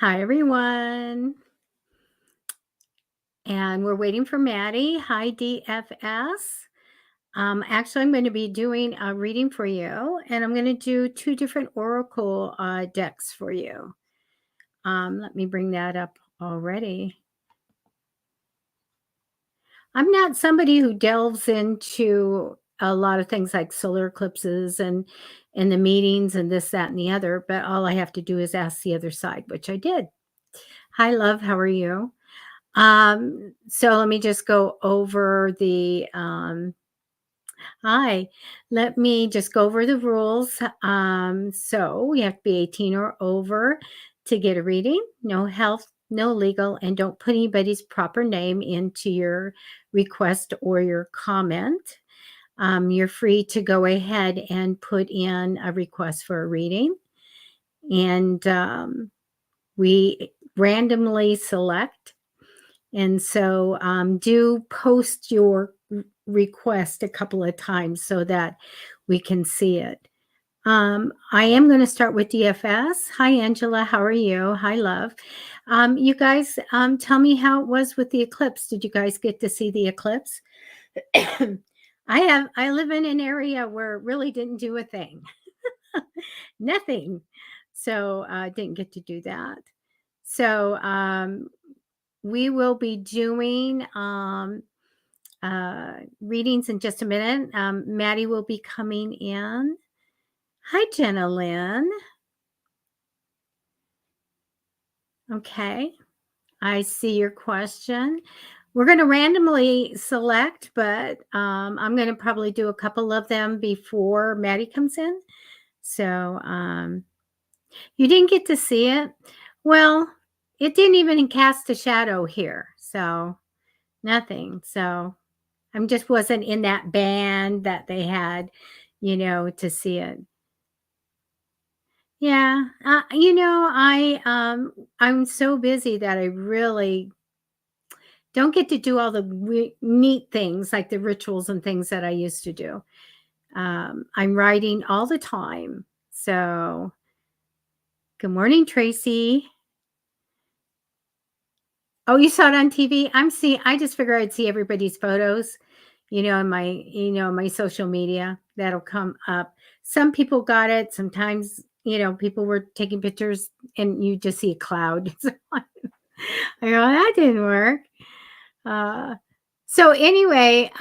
Hi, everyone. And we're waiting for Maddie. Hi, DFS. Actually, I'm going to be doing a reading for you, and I'm going to do two different oracle decks for you. Let me bring that up already. I'm not somebody who delves into a lot of things like solar eclipses and the meetings and this, that, and the other, but all I have to do is ask the other side, which I did. Hi, love. How are you? So let me just go over the hi. Let me just go over the rules. So we have to be 18 or over to get a reading. No health, no legal, and don't put anybody's proper name into your request or your comment. You're free to go ahead and put in a request for a reading. And we randomly select. And so do post your request a couple of times so that we can see it. I am going to start with DFS. Hi, Angela. How are you? Hi, love. You guys, tell me how it was with the eclipse. Did you guys get to see the eclipse? I live in an area where it really didn't do a thing. Nothing. So I didn't get to do that. So we will be doing readings in just a minute. Maddie will be coming in. Hi, Jenna Lynn. Okay, I see your question. We're going to randomly select, but I'm going to probably do a couple of them before Maddie comes in. So you didn't get to see it. Well, it didn't even cast a shadow here. So nothing. So I just wasn't in that band that they had, to see it. Yeah, I'm so busy that I really don't get to do all the neat things like the rituals and things that I used to do. I'm writing all the time. So, good morning, Tracy. Oh, you saw it on TV? I just figure I'd see everybody's photos, in my social media. That'll come up. Some people got it. Sometimes, people were taking pictures and you just see a cloud. I go, that didn't work. So anyway,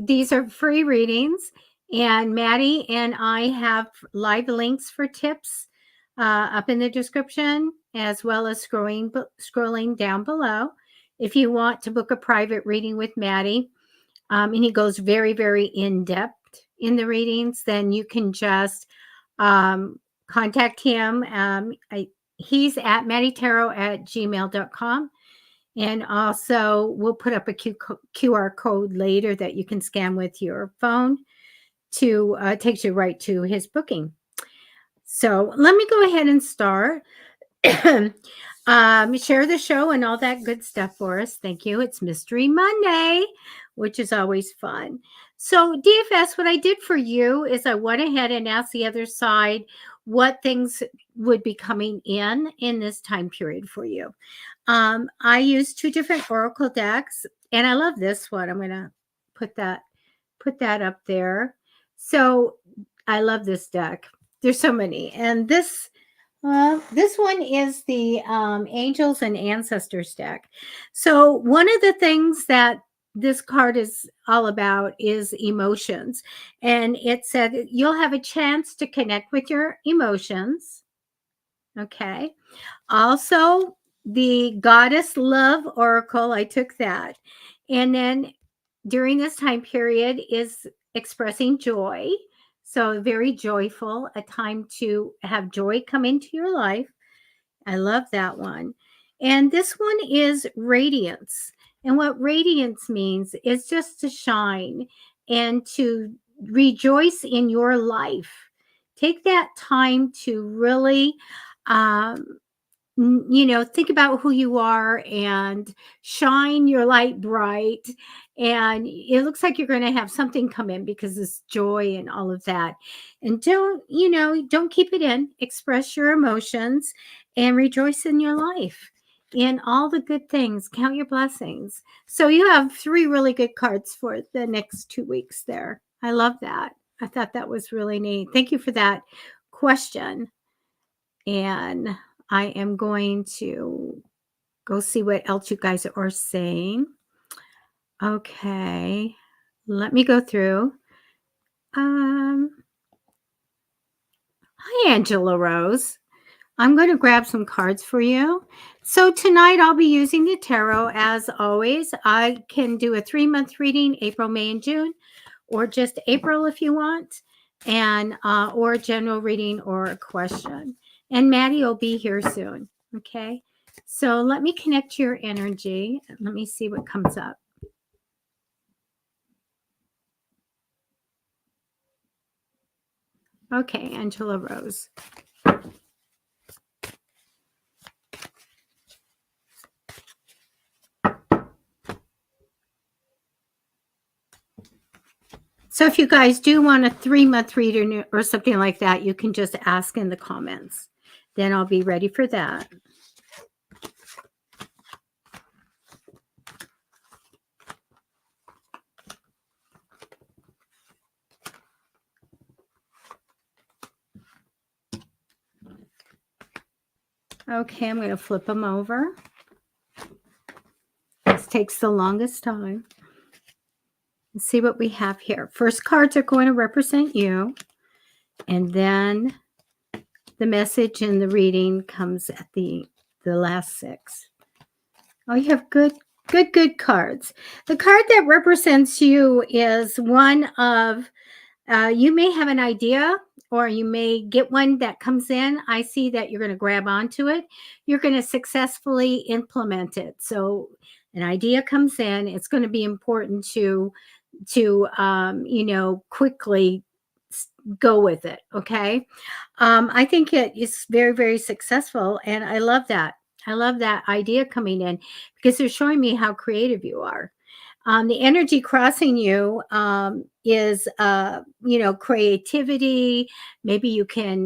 these are free readings, and Maddie and I have live links for tips up in the description, as well as scrolling down below. If you want to book a private reading with Maddie, and he goes very, very in depth in the readings, then you can just contact him. He's at mattytarot@gmail.com. And also, we'll put up a QR code later that you can scan with your phone to takes you right to his booking. So let me go ahead and start. Share the show and all that good stuff for us. Thank you. It's Mystery Monday, which is always fun. So DFS, what I did for you is I went ahead and asked the other side what things would be coming in this time period for you. I used two different oracle decks, and I love this one. I'm going to put that up there. So I love this deck. There's so many, and this one is the Angels and Ancestors deck. So one of the things that this card is all about is emotions, and it said you'll have a chance to connect with your emotions. Okay. Also, the Goddess Love Oracle, I took that. And then during this time period is expressing joy. So very joyful, a time to have joy come into your life. I love that one. And this one is radiance. And what radiance means is just to shine and to rejoice in your life. Take that time to really think about who you are and shine your light bright. And it looks like you're going to have something come in because it's joy and all of that. And don't keep it in. Express your emotions and rejoice in your life, in all the good things. Count your blessings. So you have 3 really good cards for the next 2 weeks there. I love that. I thought that was really neat. Thank you for that question. And I am going to go see what else you guys are saying. Okay. Let me go through. Hi, Angela Rose. I'm going to grab some cards for you. So tonight I'll be using the tarot as always. I can do a 3-month reading, April, May, and June, or just April if you want, and or a general reading or a question. And Matty will be here soon. Okay. So let me connect to your energy. Let me see what comes up. Okay, Angela Rose. So if you guys do want a 3-month reading or something like that, you can just ask in the comments. Then I'll be ready for that. Okay, I'm going to flip them over. This takes the longest time. Let's see what we have here. First cards are going to represent you. And then the message in the reading comes at the last 6. Oh, you have good cards. The card that represents you is one of, you may have an idea or you may get one that comes in. I see that you're going to grab onto it. You're going to successfully implement it. So an idea comes in. It's going to be important to quickly go with it. Okay. I think it is very, very successful. And I love that. I love that idea coming in because they're showing me how creative you are. The energy crossing you is, creativity. Maybe you can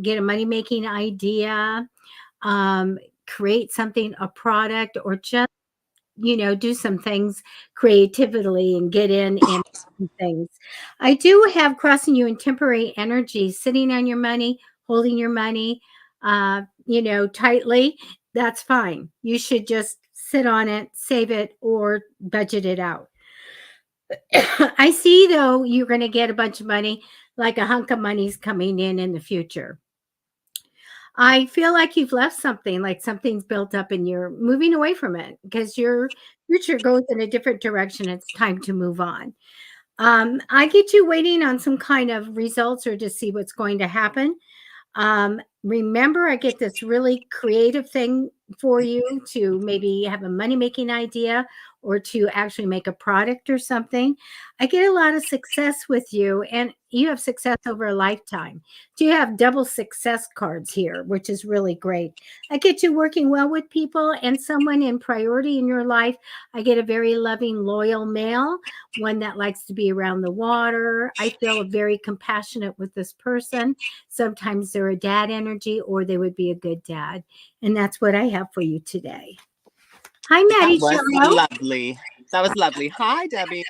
get a money-making idea, create something, a product, or just, do some things creatively and get in and do things. I do have crossing you in temporary energy, sitting on your money, holding your money, tightly. That's fine. You should just sit on it, save it, or budget it out. I see, though, you're going to get a bunch of money, like a hunk of money's coming in the future. I feel like you've left something, like something's built up and you're moving away from it because your future goes in a different direction. It's time to move on. I get you waiting on some kind of results or to see what's going to happen. Remember, I get this really creative thing for you to maybe have a money-making idea or to actually make a product or something. I get a lot of success with you, and you have success over a lifetime. So you have double success cards here, which is really great. I get you working well with people and someone in priority in your life. I get a very loving, loyal male, one that likes to be around the water. I feel very compassionate with this person. Sometimes they're a dad energy or they would be a good dad. And that's what I have for you today. Hi, Matty Tarot. That was lovely. That was lovely. Hi, Debbie.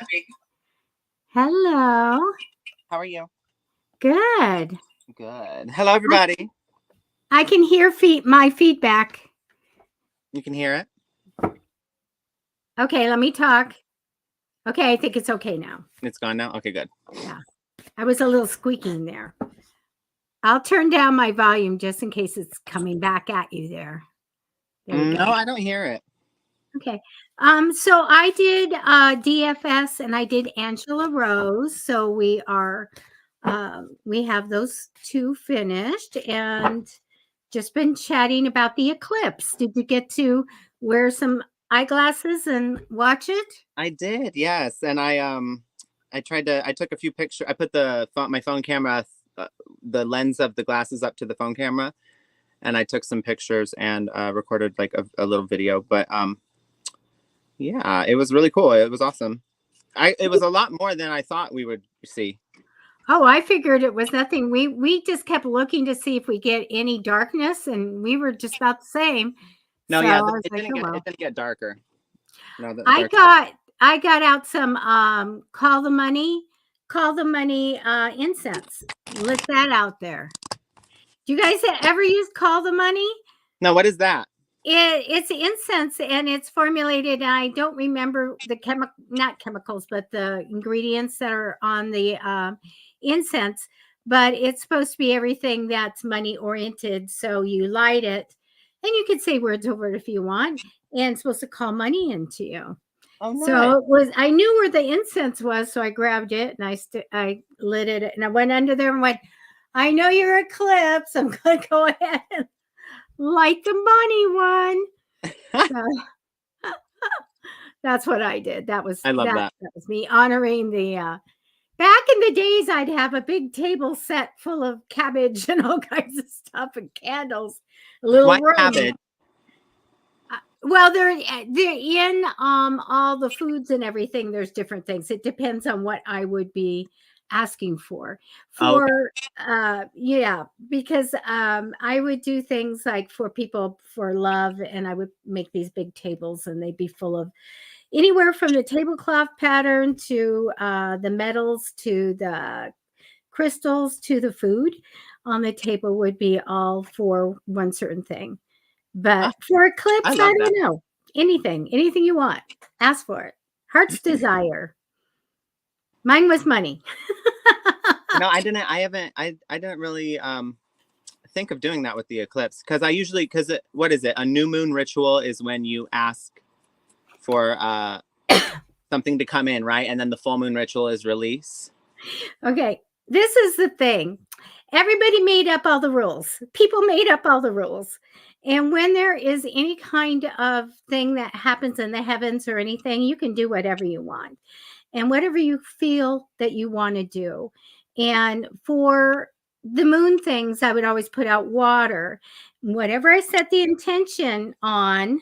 Hello. How are you? Good. Good. Hello, everybody. I can hear my feedback. You can hear it? Okay, let me talk. Okay, I think it's okay now. It's gone now? Okay, good. Yeah. I was a little squeaking there. I'll turn down my volume just in case it's coming back at you there. No, I don't hear it. Okay. So I did DFS and I did Angela Rose. So we have those 2 finished and just been chatting about the eclipse. Did you get to wear some eyeglasses and watch it? I did, yes. And I took a few pictures. I put my phone camera, the lens of the glasses up to the phone camera. and I took some pictures and recorded like a little video. But yeah, it was really cool. It was awesome. It was a lot more than I thought we would see. Oh, I figured it was nothing. We just kept looking to see if we get any darkness, and we were just about the same. No, So yeah, I was it like, didn't oh get well. it didn't get darker. No, the I dark. got out some call the money incense. Lit that out there. Do you guys ever use call the money? No, what is that? It's incense, and it's formulated. And I don't remember the not chemicals, but the ingredients that are on the incense. But it's supposed to be everything that's money oriented. So you light it, and you can say words over it if you want, and it's supposed to call money into you. Oh, nice. So it was. I knew where the incense was, so I grabbed it and I lit it, and I went under there and went. I know you're eclipse. I'm going to go ahead and light the money one. So that's what I did. I love that. That was me honoring the back in the days. I'd have a big table set full of cabbage and all kinds of stuff and candles. A little Why room. cabbage? Well, they're in all the foods and everything. There's different things. It depends on what I would be asking for yeah, because I would do things like for people for love, and I would make these big tables, and they'd be full of anywhere from the tablecloth pattern to the metals to the crystals to the food on the table would be all for one certain thing. But for eclipse, I I love don't that. know. Anything you want, ask for it. Heart's desire. Mine was money. No, I didn't. I haven't. I didn't really think of doing that with the eclipse because I usually what is it? A new moon ritual is when you ask for something to come in, right? And then the full moon ritual is release. Okay, this is the thing. Everybody made up all the rules. People made up all the rules. And when there is any kind of thing that happens in the heavens or anything, you can do whatever you want and whatever you feel that you want to do. And for the moon things, I would always put out water. Whatever I set the intention on,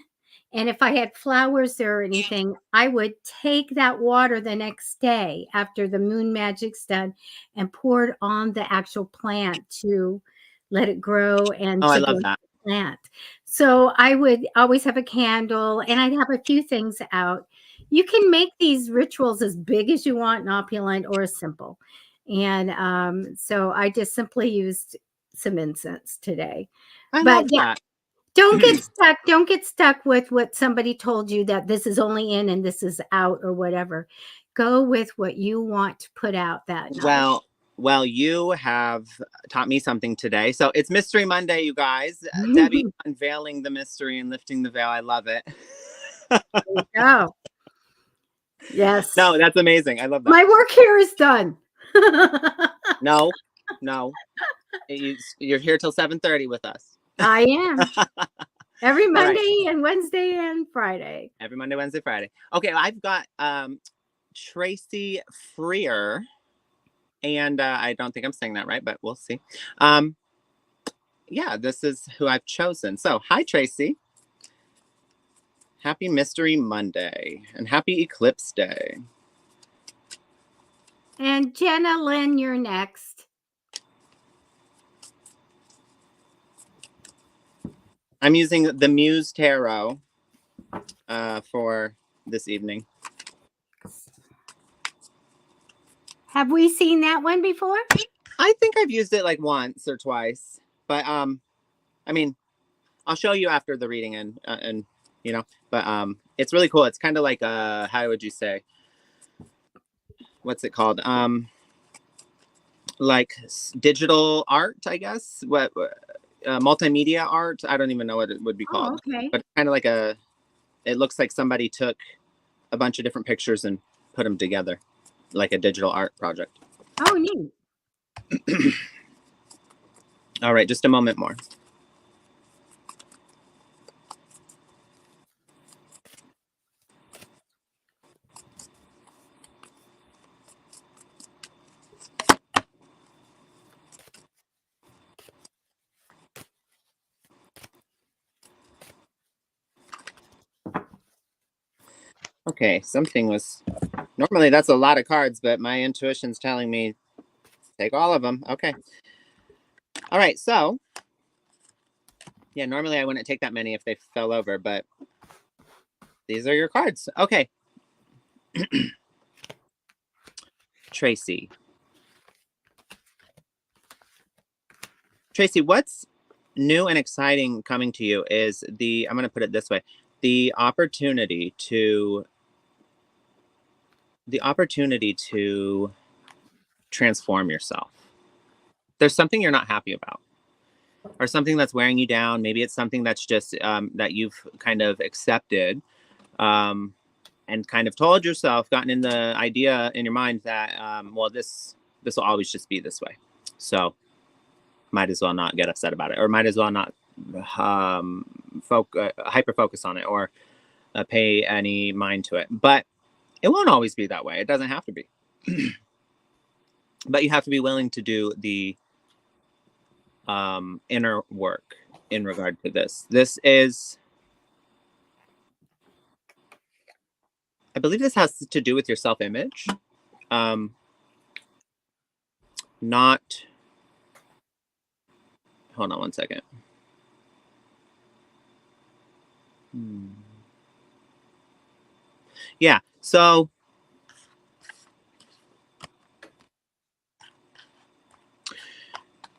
and if I had flowers or anything, I would take that water the next day after the moon magic's done and pour it on the actual plant to let it grow and Oh, I to love bless that. the plant. So I would always have a candle, and I'd have a few things out. You can make these rituals as big as you want and opulent or simple. And so I just simply used some incense today. I But love yeah, that. don't get stuck. Don't get stuck with what somebody told you that this is only in and this is out or whatever. Go with what you want to put out that night. Well, you have taught me something today. So it's Mystery Monday, you guys. Debbie unveiling the mystery and lifting the veil. I love it. There you go. Yes. No, that's amazing. I love that. My work here is done. No. You're here till 7:30 with us. I am. Every Monday right. and Wednesday and Friday. Every Monday, Wednesday, Friday. Okay, I've got Tracy Freer. And I don't think I'm saying that right, but we'll see. Yeah, this is who I've chosen. So, hi, Tracy. Happy Mystery Monday and happy Eclipse Day. And Jenna Lynn, you're next. I'm using the Muse Tarot for this evening. Have we seen that one before? I think I've used it like once or twice, but I mean, I'll show you after the reading and you know, but it's really cool. It's kind of like how would you say? What's it called? Like digital art, I guess. What multimedia art? I don't even know what it would be called. Oh, okay. But kind of like it looks like somebody took a bunch of different pictures and put them together, like a digital art project. Oh, neat. All right, just a moment more. Okay, something was, normally that's a lot of cards, but my intuition's telling me take all of them. Okay. All right, so yeah, normally I wouldn't take that many if they fell over, but these are your cards. Okay. Tracy. Tracy, what's new and exciting coming to you is I'm going to put it this way, the opportunity to transform yourself. There's something you're not happy about, or something that's wearing you down. Maybe it's something that's just that you've kind of accepted, and kind of told yourself, gotten in the idea in your mind that, well, this will always just be this way. So might as well not get upset about it, or might as well not hyper focus on it, or pay any mind to it. But it won't always be that way. It doesn't have to be. But you have to be willing to do the inner work in regard to this. This is, I believe this has to do with your self-image. Not, hold on one second. Yeah, so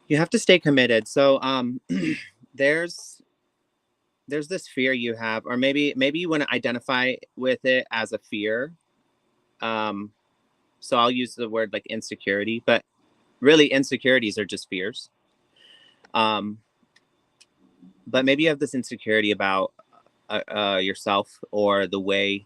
you have to stay committed. So there's this fear you have, or maybe you want to identify with it as a fear. So I'll use the word like insecurity, but really insecurities are just fears. But maybe you have this insecurity about yourself, or the way,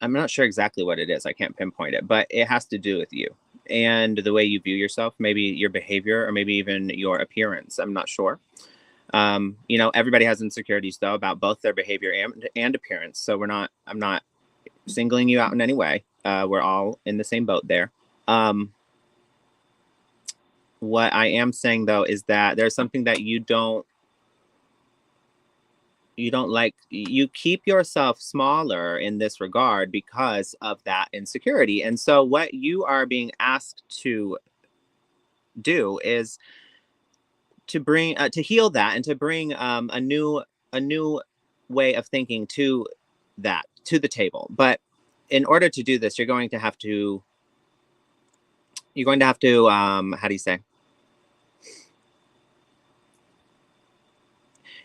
I'm not sure exactly what it is. I can't pinpoint it, but it has to do with you and the way you view yourself, maybe your behavior, or maybe even your appearance. I'm not sure. Everybody has insecurities though about both their behavior and appearance. So I'm not singling you out in any way. We're all in the same boat there. What I am saying though is that there's something that you don't like. You keep yourself smaller in this regard because of that insecurity. And so what you are being asked to do is to bring to heal that, and to bring a new way of thinking to the table. But in order to do this, you're going to have to how do you say,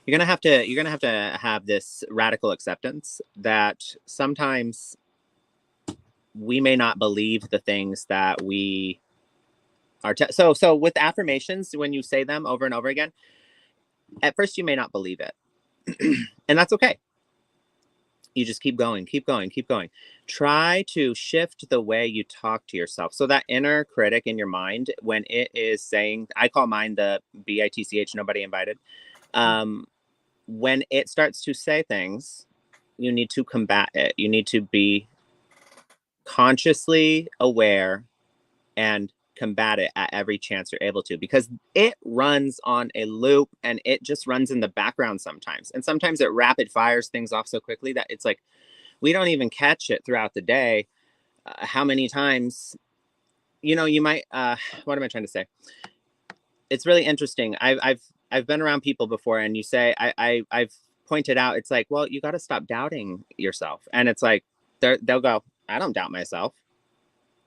you're going to have this radical acceptance that sometimes we may not believe the things that we are so with affirmations, when you say them over and over again, at first you may not believe it. And that's okay. You just keep going, keep going, keep going. Try to shift the way you talk to yourself. So that inner critic in your mind, when it is saying, I call mine the BITCH, nobody invited. When it starts to say things, you need to combat it. You need to be consciously aware and combat it at every chance you're able to, because it runs on a loop, and it just runs in the background sometimes. And sometimes it rapid fires things off so quickly that it's like, we don't even catch it throughout the day. How many times, you might, what am I trying to say? It's really interesting. I've been around people before, and you say, I've pointed out, it's like, well, you got to stop doubting yourself. And it's like, they'll go, I don't doubt myself.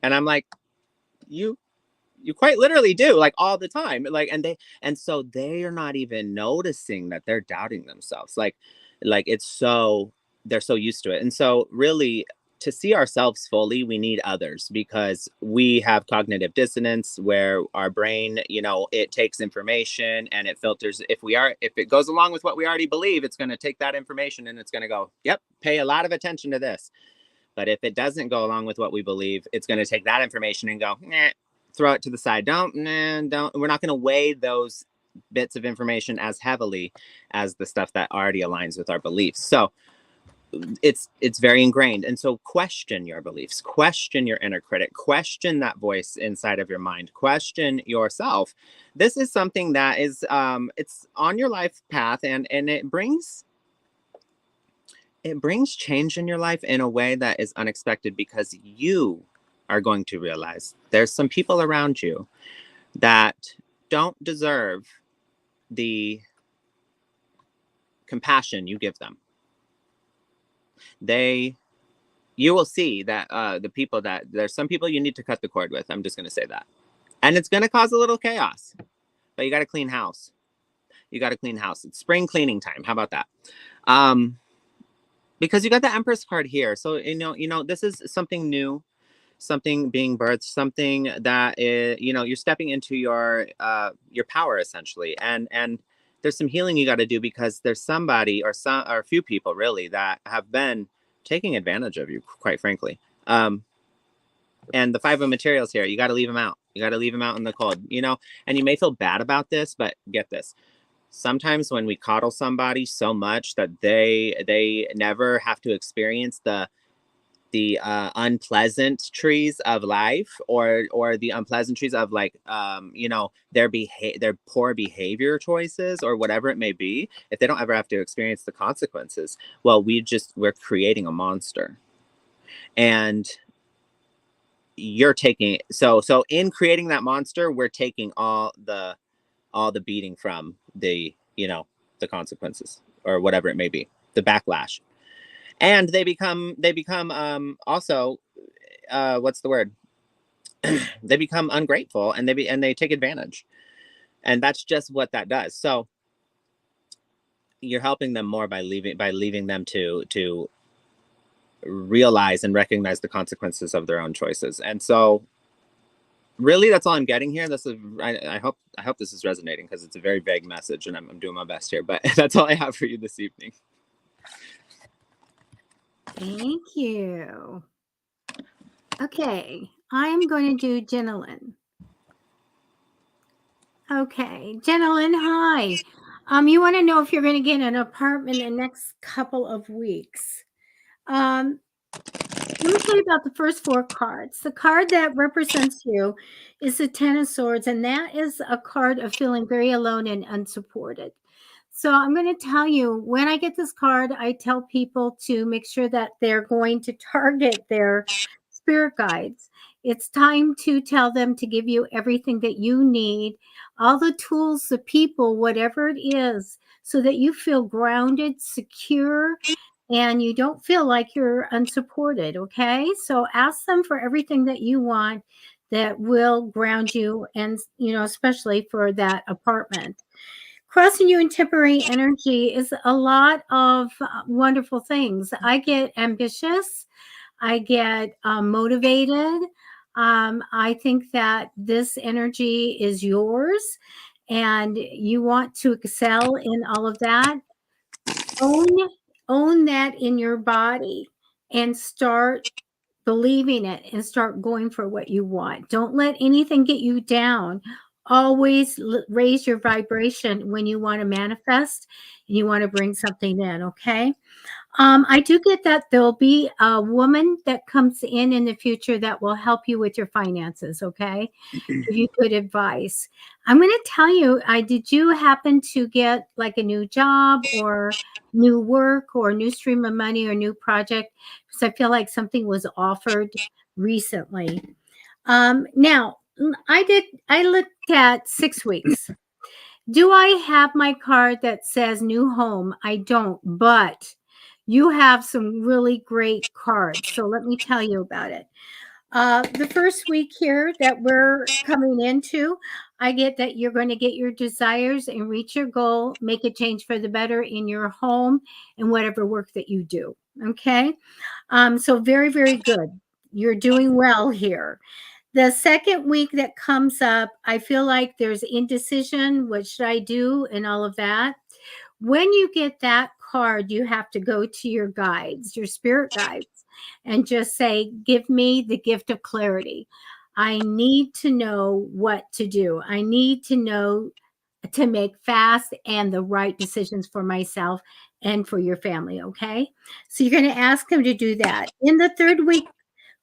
And I'm like, you quite literally do, like, all the time. Like, and so they are not even noticing that they're doubting themselves. Like it's so, they're so used to it. And so really, to see ourselves fully, we need others, because we have cognitive dissonance, where our brain, it takes information and it filters. If it goes along with what we already believe, it's going to take that information and it's going to go, yep, pay a lot of attention to this. But if it doesn't go along with what we believe, it's going to take that information and go, nah, throw it to the side. Don't. We're not going to weigh those bits of information as heavily as the stuff that already aligns with our beliefs. So it's very ingrained. And so question your beliefs, question your inner critic, question that voice inside of your mind, question yourself. This is something that is it's on your life path, and it brings it brings change in your life in a way that is unexpected, because you are going to realize there's some people around you that don't deserve the compassion you give them. You will see that the people that there's some people you need to cut the cord with. I'm just going to say that. And it's going to cause a little chaos, but you got to clean house. You got to clean house. It's spring cleaning time. How about that? Because you got the Empress card here. So, this is something new, something being birthed, something that is, you're stepping into your power essentially. And there's some healing you got to do, because there's somebody or a few people really that have been taking advantage of you, quite frankly. And the 5 of materials here, you got to leave them out. You got to leave them out in the cold, and you may feel bad about this, but get this. Sometimes when we coddle somebody so much that they never have to experience the unpleasant trees of life, or the unpleasantries of their poor behavior choices, or whatever it may be, if they don't ever have to experience the consequences, well, we're creating a monster. And you're taking so in creating that monster, we're taking all the beating from the consequences, or whatever it may be, the backlash. And they become also what's the word? They become ungrateful, and they take advantage. And that's just what that does. So you're helping them more by leaving them to realize and recognize the consequences of their own choices. And so really, that's all I'm getting here. This is I hope this is resonating, because it's a very vague message, and I'm doing my best here, but that's all I have for you this evening. Thank you. Okay, I'm going to do Jenilyn. Okay, Jenilyn, hi. You want to know if you're going to get an apartment in the next couple of weeks. Let me tell you about the first 4 cards. The card that represents you is the 10 of Swords, and that is a card of feeling very alone and unsupported. So I'm going to tell you, when I get this card, I tell people to make sure that they're going to target their spirit guides. It's time to tell them to give you everything that you need, all the tools, the people, whatever it is, so that you feel grounded, secure, and you don't feel like you're unsupported. Okay. So ask them for everything that you want that will ground you, and, especially for that apartment. Crossing you in temporary energy is a lot of wonderful things. I get ambitious. I get motivated. I think that this energy is yours, and you want to excel in all of that. Own that in your body, and start believing it, and start going for what you want. Don't let anything get you down. Always raise your vibration when you want to manifest and you want to bring something in. Okay. I do get that there'll be a woman that comes in the future that will help you with your finances. Okay. Give you good advice. I'm going to tell you, did you happen to get like a new job, or new work, or new stream of money, or new project? Because I feel like something was offered recently. Now I looked at 6 weeks. Do I have my card that says new home? I don't, but you have some really great cards. So let me tell you about it. The first week here that we're coming into, I get that you're going to get your desires and reach your goal, make a change for the better in your home and whatever work that you do. Okay. So very, very good. You're doing well here. The second week that comes up, I feel like there's indecision. What should I do? And all of that. When you get that card, you have to go to your guides, your spirit guides, and just say, give me the gift of clarity. I need to know what to do. I need to know to make fast and the right decisions for myself and for your family. Okay. So you're going to ask them to do that. In the third week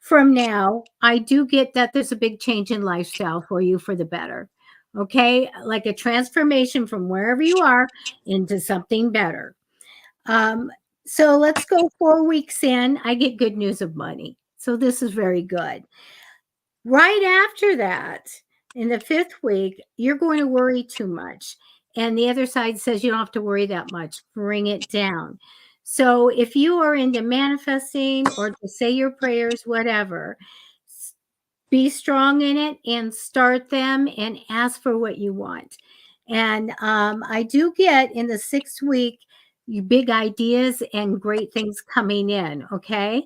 from now, I do get that there's a big change in lifestyle for you for the better. Okay. Like a transformation from wherever you are into something better. So let's go 4 weeks in. I get good news of money. So this is very good. Right after that, in the 5th week, you're going to worry too much. And the other side says you don't have to worry that much. Bring it down. So if you are into manifesting or to say your prayers, whatever, be strong in it and start them and ask for what you want. And I do get in the 6th week, you big ideas and great things coming in. Okay.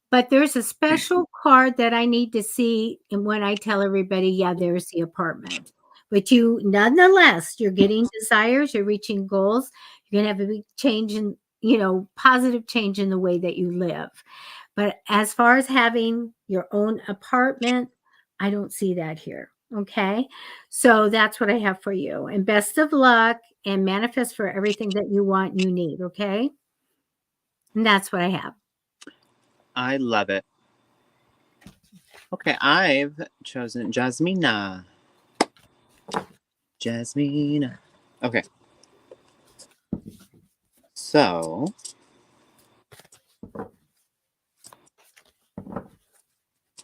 But there's a special card that I need to see, and when I tell everybody, yeah, there's the apartment. But you, nonetheless, you're getting desires, you're reaching goals, you're going to have a big change in, positive change in the way that you live. But as far as having your own apartment, I don't see that here. Okay. So that's what I have for you. And best of luck and manifest for everything that you want and you need. Okay. And that's what I have. I love it. Okay, I've chosen Jasmina. Jasmina. Okay. So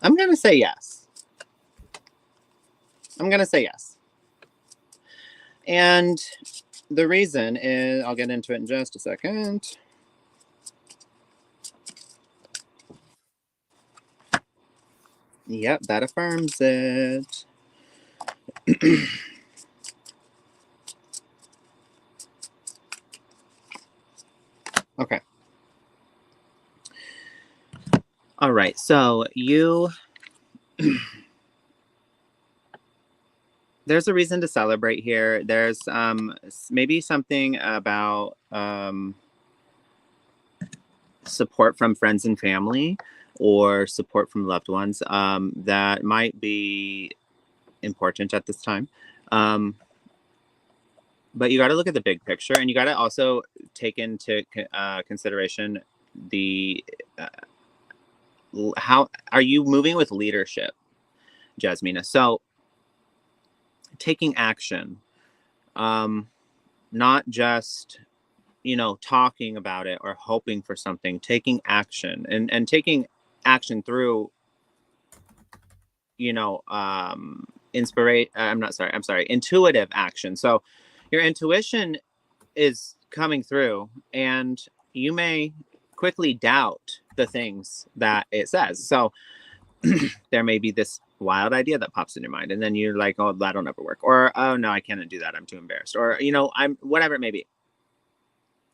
I'm going to say yes. I'm going to say yes. And the reason is, I'll get into it in just a second. Yep, that affirms it. Okay. All right. So there's a reason to celebrate here. There's maybe something about support from friends and family or support from loved ones that might be important at this time. But you got to look at the big picture, and you got to also take into consideration the how are you moving with leadership, Jasmina? So taking action, not just talking about it or hoping for something, taking action and taking action through intuitive action. So your intuition is coming through, and you may quickly doubt the things that it says. So there may be this wild idea that pops in your mind, and then you're like, oh, that'll never work, or oh no, I can't do that, I'm too embarrassed, or I'm whatever it may be.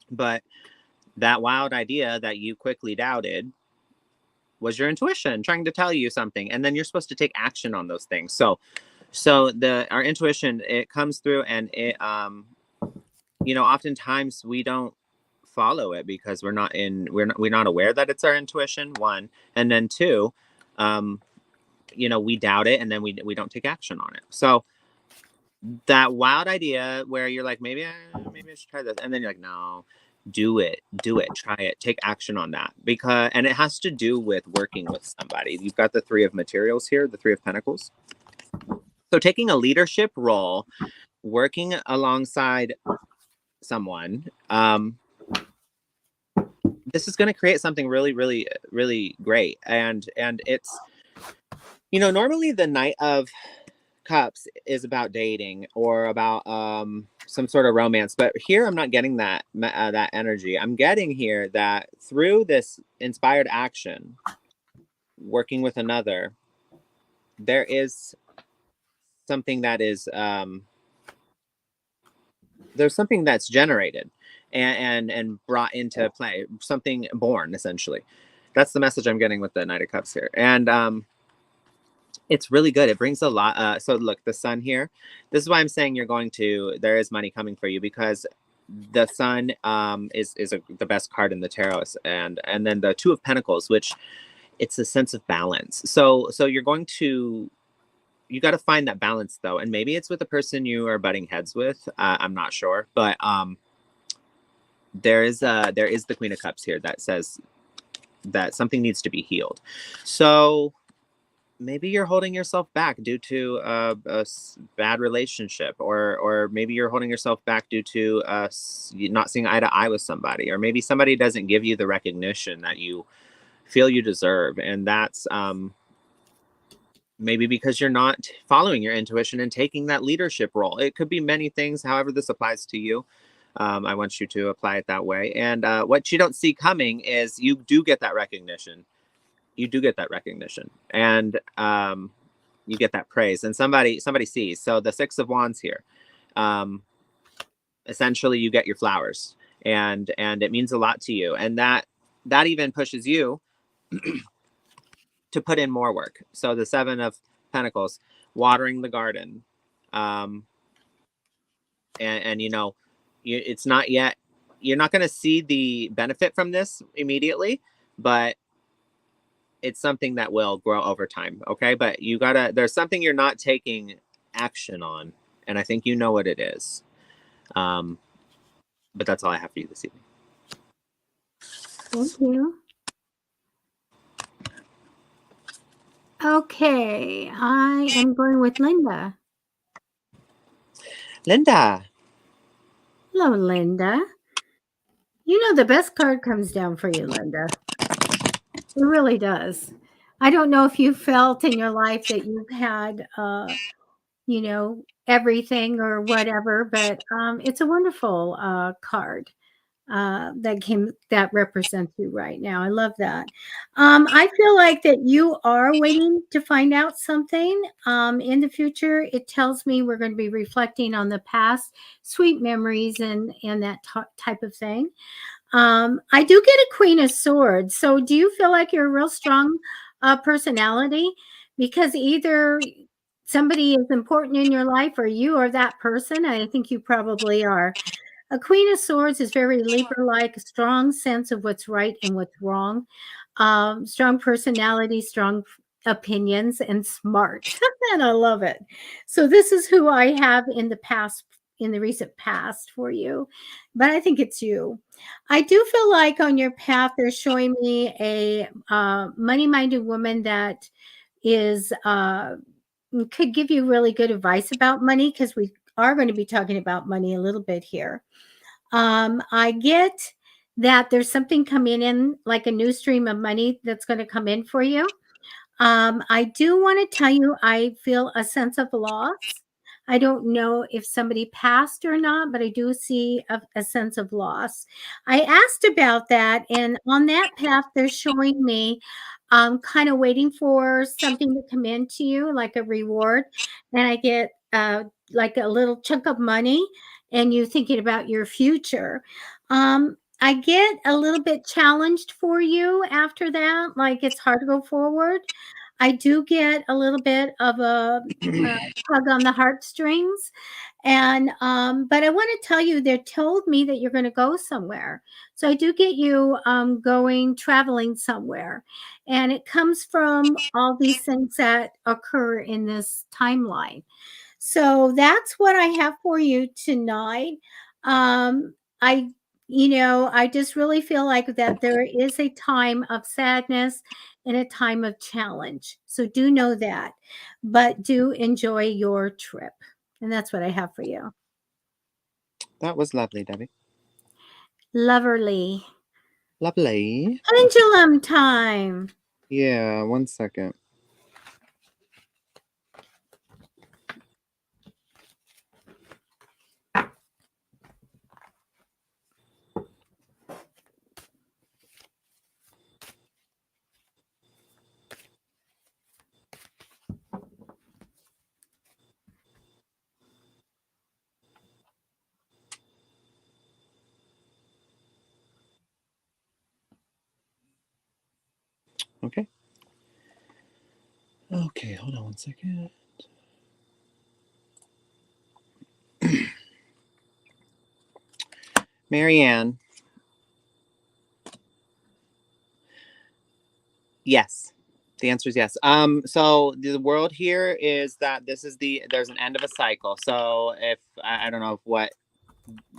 But that wild idea that you quickly doubted was your intuition trying to tell you something, and then you're supposed to take action on those things. So our intuition, it comes through, and it oftentimes we don't follow it because we're not aware that it's our intuition, one, and then two, we doubt it, and then we don't take action on it. So that wild idea where you're like, maybe I should try this, and then you're like, no, do it, try it, take action on that, and it has to do with working with somebody. You've got the 3 of materials here, the 3 of pentacles. So taking a leadership role, working alongside someone, this is going to create something really, really, really great. And it's, normally the Knight of Cups is about dating or about some sort of romance, but here I'm not getting that energy. I'm getting here that through this inspired action, working with another, there is something that is there's something that's generated and brought into play, something born, essentially. That's the message I'm getting with the Knight of Cups here. And it's really good. It brings a lot. So look, the sun here, this is why I'm saying there is money coming for you, because the sun is the best card in the tarot. And then the 2 of Pentacles, which it's a sense of balance. So you got to find that balance though. And maybe it's with the person you are butting heads with. I'm not sure, but there is the Queen of Cups here that says that something needs to be healed. So maybe you're holding yourself back due to bad relationship, or maybe you're holding yourself back due to not seeing eye to eye with somebody, or maybe somebody doesn't give you the recognition that you feel you deserve, and that's maybe because you're not following your intuition and taking that leadership role. It could be many things. However this applies to you, I want you to apply it that way. And what you don't see coming is you do get that recognition. You do get that recognition, and you get that praise, and somebody sees. So the Six of Wands here, essentially you get your flowers, and it means a lot to you, and that even pushes you to put in more work. So the Seven of Pentacles, watering the garden, and you know, it's not yet, you're not going to see the benefit from this immediately, but it's something that will grow over time. Okay. But there's something you're not taking action on. And I think you know what it is. But that's all I have for you this evening. Thank you. Okay. I am going with Linda. Linda. Hello, Linda. You know, the best card comes down for you, Linda. It really does. I don't know if you felt in your life that you've had, you know, everything or whatever, but it's a wonderful card that represents you right now. I love that. I feel like that you are waiting to find out something in the future. It tells me we're going to be reflecting on the past, sweet memories, and that type of thing. I do get a Queen of Swords. So do you feel like you're a real strong personality? Because either somebody is important in your life or you are that person. I think you probably are. A Queen of Swords is very Libra-like, a strong sense of what's right and what's wrong, strong personality, strong opinions, and smart. And I love it. So this is who I have in the past, in the recent past for you, but I think it's you. I do feel like on your path, they're showing me a money-minded woman that is could give you really good advice about money, because we are going to be talking about money a little bit here. I get that there's something coming in, like a new stream of money that's going to come in for you. I do want to tell you, I feel a sense of loss. I don't know if somebody passed or not, but I do see a sense of loss. I asked about that, and on that path, they're showing me kind of waiting for something to come into you, like a reward. And I get like a little chunk of money, and you thinking about your future. I get a little bit challenged for you after that, like it's hard to go forward. I do get a little bit of a tug on the heartstrings, and but I want to tell you, they told me that you're going to go somewhere. So I do get you traveling somewhere, and it comes from all these things that occur in this timeline. So that's what I have for you tonight. I, I just really feel like that there is a time of sadness and a time of challenge. So do know that, but do enjoy your trip. And that's what I have for you. That was lovely, Debbie. Loverly. Lovely. Pendulum time. Yeah, 1 second. Okay. Okay, hold on 1 second. Marianne. Yes. The answer is yes. So the world here is that there's an end of a cycle. So if I don't know what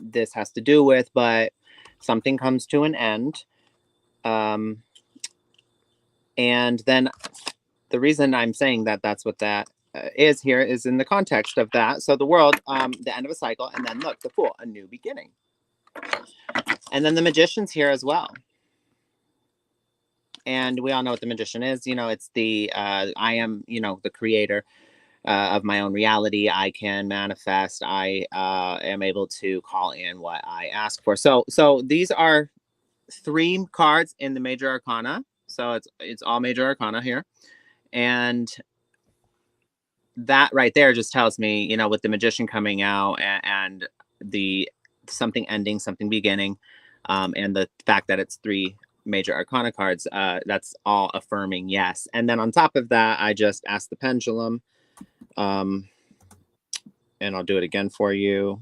this has to do with, but something comes to an end. And then the reason I'm saying that that's what that is here is in the context of that. So the world, the end of a cycle, and then look, the Fool, a new beginning. And then the Magician's here as well. And we all know what the Magician is. You know, it's the, I am, you know, the creator of my own reality. I can manifest. I am able to call in what I ask for. So these are 3 cards in the major arcana. So it's all major arcana here. And that right there just tells me, you know, with the Magician coming out and the something ending, something beginning, and the fact that it's 3 major arcana cards, that's all affirming yes. And then on top of that, I just asked the pendulum, and I'll do it again for you.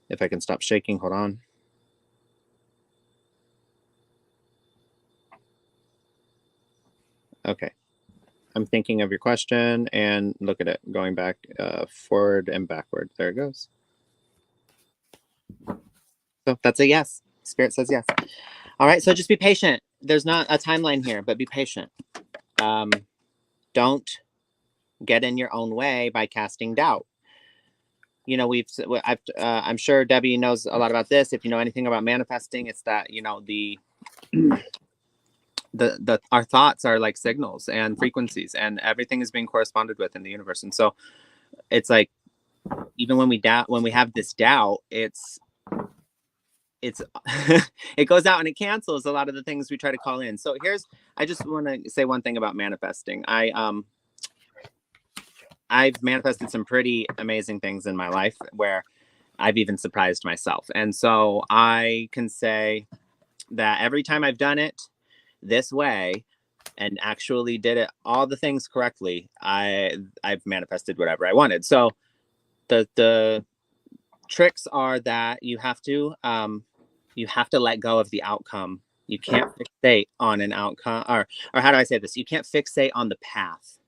If I can stop shaking, hold on. Okay. I'm thinking of your question and look at it going back, forward and backward. There it goes. So that's a yes. Spirit says yes. All right. So just be patient. There's not a timeline here, but be patient. Don't get in your own way by casting doubt. You know, I'm sure Debbie knows a lot about this. If you know anything about manifesting, it's that, you know, our thoughts are like signals and frequencies, and everything is being corresponded with in the universe. And so it's like, even when we have this doubt, it's it goes out and it cancels a lot of the things we try to call in. So I just want to say one thing about manifesting. I've manifested some pretty amazing things in my life where I've even surprised myself. And so I can say that every time I've done it this way and actually did it all the things correctly, I've manifested whatever I wanted. So the tricks are that you have to let go of the outcome. You can't fixate on an outcome, or how do I say this? You can't fixate on the path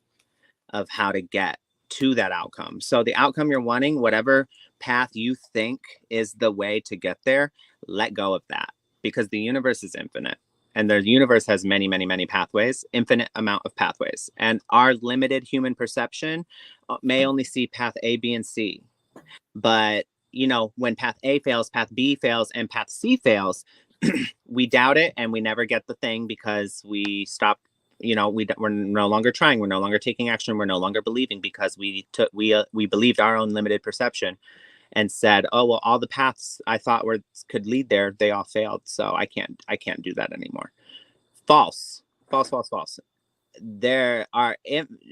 of how to get to that outcome. So the outcome you're wanting, whatever path you think is the way to get there, let go of that, because the universe is infinite. And the universe has many, many, many pathways, infinite amount of pathways. And our limited human perception may only see path A, B, and C. But, you know, when path A fails, path B fails, and path C fails, we doubt it and we never get the thing because we stop. You know, we're no longer trying. We're no longer taking action. We're no longer believing, because we believed our own limited perception and said, oh, well, all the paths I thought could lead there, they all failed. So I can't do that anymore. False. There are,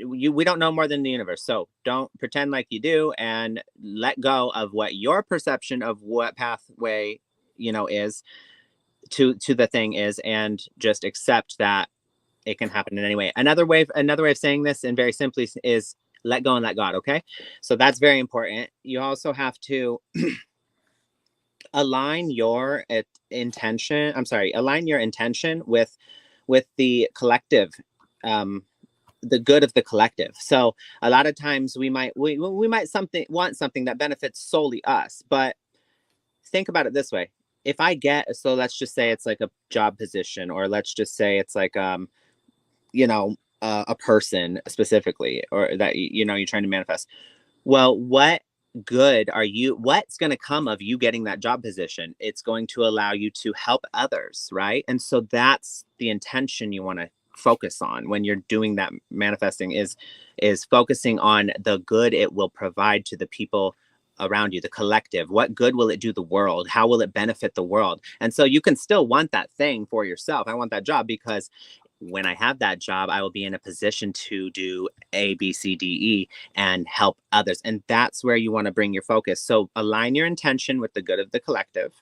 we don't know more than the universe. So don't pretend like you do, and let go of what your perception of what pathway, you know, is to the thing is, and just accept that it can happen in any way. Another way of saying this, and very simply, is let go and let God. Okay. So that's very important. You also have to align your intention with the collective, the good of the collective. So a lot of times we might want something that benefits solely us, but think about it this way. If I get, so let's just say it's like a job position, or let's just say it's like, you know, a person specifically, or that, you know, you're trying to manifest. Well, what's going to come of you getting that job position? It's going to allow you to help others, right? And so that's the intention you want to focus on when you're doing that manifesting, is focusing on the good it will provide to the people around you, the collective. What good will it do the world? How will it benefit the world? And so you can still want that thing for yourself. I want that job because when I have that job, I will be in a position to do A, B, C, D, E, and help others. And that's where you want to bring your focus. So align your intention with the good of the collective.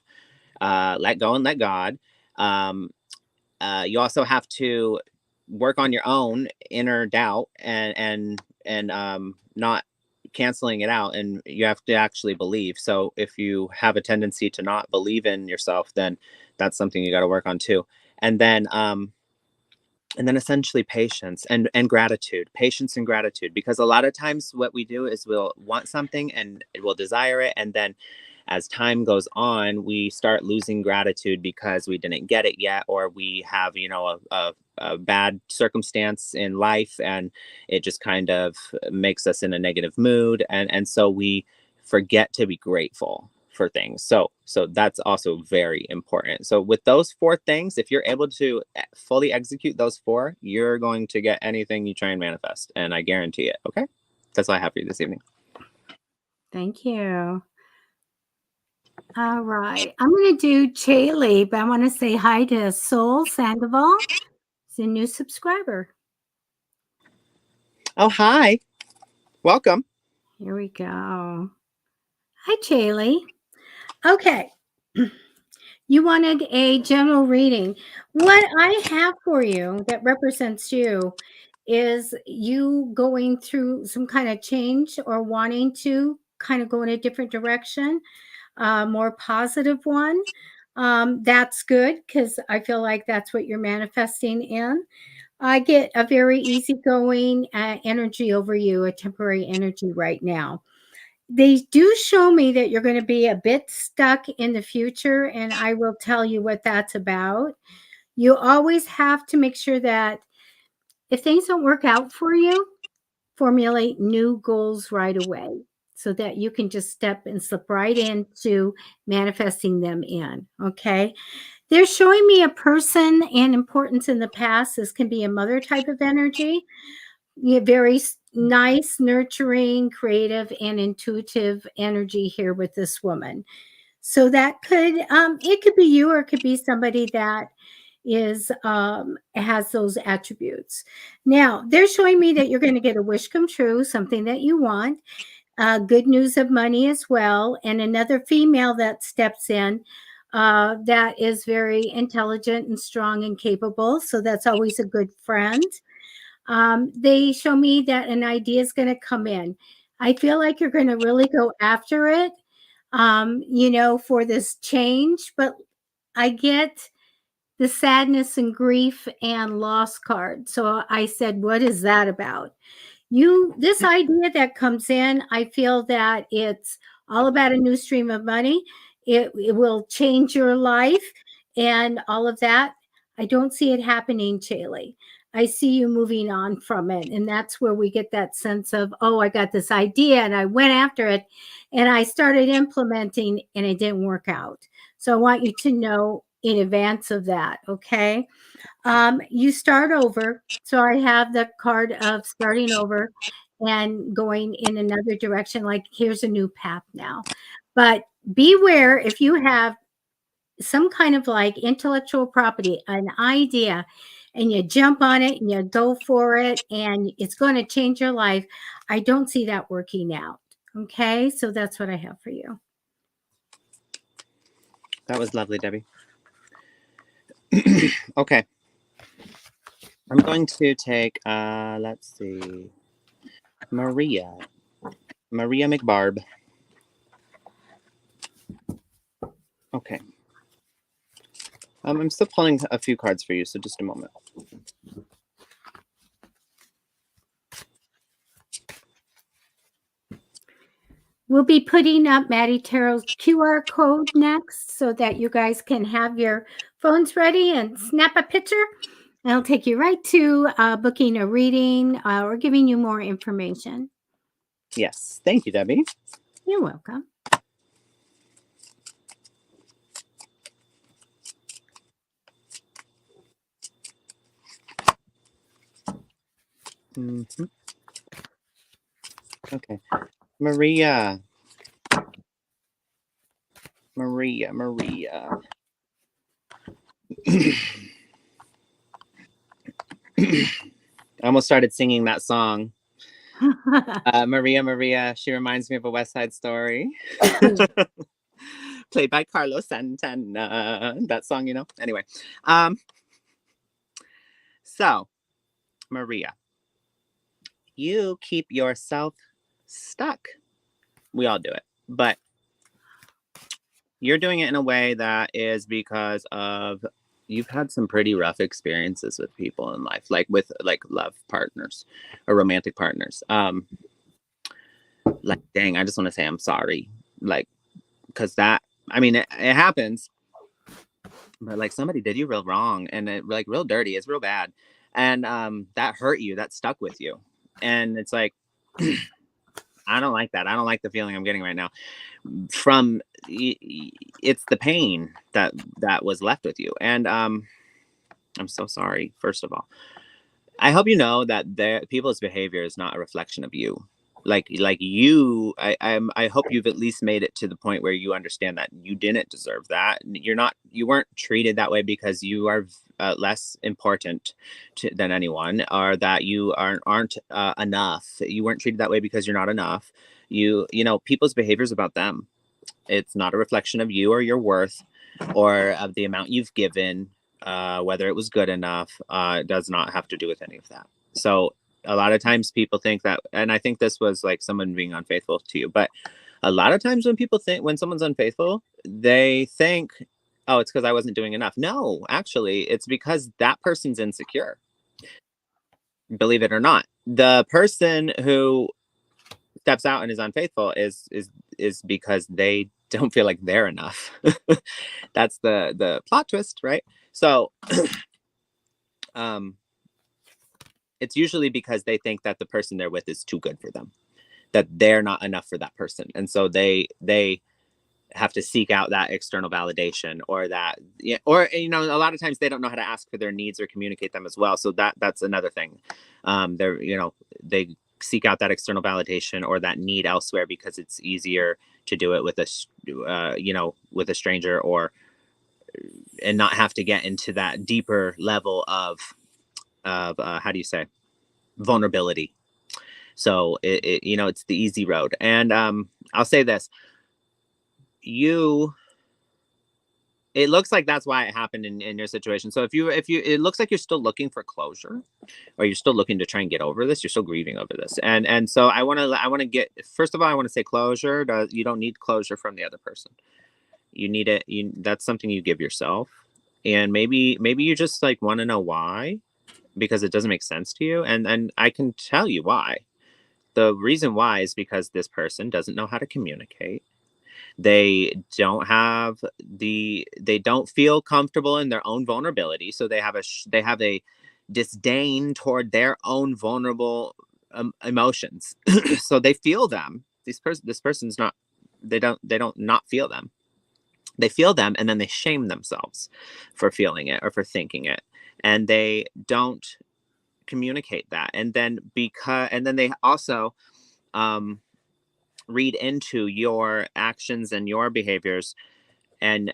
Let go and let God. You also have to work on your own inner doubt and not canceling it out. And you have to actually believe. So if you have a tendency to not believe in yourself, then that's something you got to work on too. And then And then essentially patience and gratitude, patience and gratitude, because a lot of times what we do is we'll want something and we'll desire it. And then as time goes on, we start losing gratitude because we didn't get it yet, or we have, you know, a bad circumstance in life, and it just kind of makes us in a negative mood. And so we forget to be grateful for things. So that's also very important. So with those 4 things, if you're able to fully execute those 4, you're going to get anything you try and manifest, and I guarantee it. Okay, that's all I have for you this evening. Thank you. All right. I'm going to do Chaylee, but I want to say hi to Soul Sandoval. He's a new subscriber. Oh, hi. Welcome. Here we go. Hi, Chaylee. Okay. You wanted a general reading. What I have for you that represents you is you going through some kind of change or wanting to kind of go in a different direction, more positive one. That's good because I feel like that's what you're manifesting in. I get a very easygoing energy over you, a temporary energy right now. They do show me that you're going to be a bit stuck in the future, and I will tell you what that's about. You always have to make sure that if things don't work out for you, formulate new goals right away so that you can just step and slip right into manifesting them in. Okay. They're showing me a person and importance in the past. This can be a mother type of energy. Very nice, nurturing, creative, and intuitive energy here with this woman. So that could it could be you, or it could be somebody that is has those attributes. Now they're showing me that you're going to get a wish come true, something that you want. Good news of money as well, and another female that steps in that is very intelligent and strong and capable. So that's always a good friend. They show me that an idea is going to come in. I feel like you're going to really go after it, for this change, but I get the sadness and grief and loss card. So I said, what is that about? This idea that comes in, I feel that it's all about a new stream of money. It will change your life and all of that. I don't see it happening, Chaylee. I see you moving on from it. And that's where we get that sense of, oh, I got this idea and I went after it and I started implementing and it didn't work out. So I want you to know in advance of that. Okay. You start over. So I have the card of starting over and going in another direction. Like here's a new path now. But beware if you have some kind of like intellectual property, an idea, and you jump on it and you go for it and it's going to change your life. I don't see that working out. Okay. So that's what I have for you. That was lovely, Debbie. Okay. I'm going to take, let's see, Maria McBarb. Okay. I'm still pulling a few cards for you, so just a moment. We'll be putting up Matty Tarot's QR code next so that you guys can have your phones ready and snap a picture. And it'll take you right to booking a reading or giving you more information. Yes. Thank you, Debbie. You're welcome. Mm-hmm. Okay. Maria. I almost started singing that song. Maria, she reminds me of a West Side Story. Played by Carlos Santana. That song, you know? Anyway. So, Maria, you keep yourself stuck. We all do it. But you're doing it in a way that is because of you've had some pretty rough experiences with people in life, like with like love partners or romantic partners. Like, dang, I just want to say I'm sorry. Like, because that, I mean, it happens, but like somebody did you real wrong and it like real dirty. It's real bad. And that hurt you, that stuck with you. And it's like, I don't like that. I don't like the feeling I'm getting right now from it's the pain that was left with you. And I'm so sorry, first of all. I hope you know that people's behavior is not a reflection of you. Like you, I hope you've at least made it to the point where you understand that you didn't deserve that. You weren't treated that way because you are less important than anyone, or that you aren't enough. You weren't treated that way because you're not enough. You know, people's behavior is about them. It's not a reflection of you or your worth or of the amount you've given, whether it was good enough. It does not have to do with any of that. So a lot of times people think that, and I think this was like someone being unfaithful to you, but a lot of times when someone's unfaithful, they think, oh, it's because I wasn't doing enough. No, actually, it's because that person's insecure. Believe it or not, the person who steps out and is unfaithful is because they don't feel like they're enough. That's the plot twist, right? So it's usually because they think that the person they're with is too good for them, that they're not enough for that person, and so they have to seek out that external validation, or that, yeah, or you know, a lot of times they don't know how to ask for their needs or communicate them as well. So that's another thing. They're, you know, they seek out that external validation or that need elsewhere because it's easier to do it with you know, with a stranger, or and not have to get into that deeper level of how do you say, vulnerability. So you know, it's the easy road. And I'll say this, it looks like that's why it happened in your situation. So if you it looks like you're still looking for closure, or you're still looking to try and get over this, you're still grieving over this. And so I want to get, first of all, I want to say closure. You don't need closure from the other person. You need it. That's something you give yourself. And maybe you just like want to know why, because it doesn't make sense to you. And I can tell you why. The reason why is because this person doesn't know how to communicate. They don't feel comfortable in their own vulnerability. So they have a disdain toward their own vulnerable emotions. So they feel them. This person's not, they don't not feel them. They feel them, and then they shame themselves for feeling it or for thinking it. And they don't communicate that. And then they also read into your actions and your behaviors, and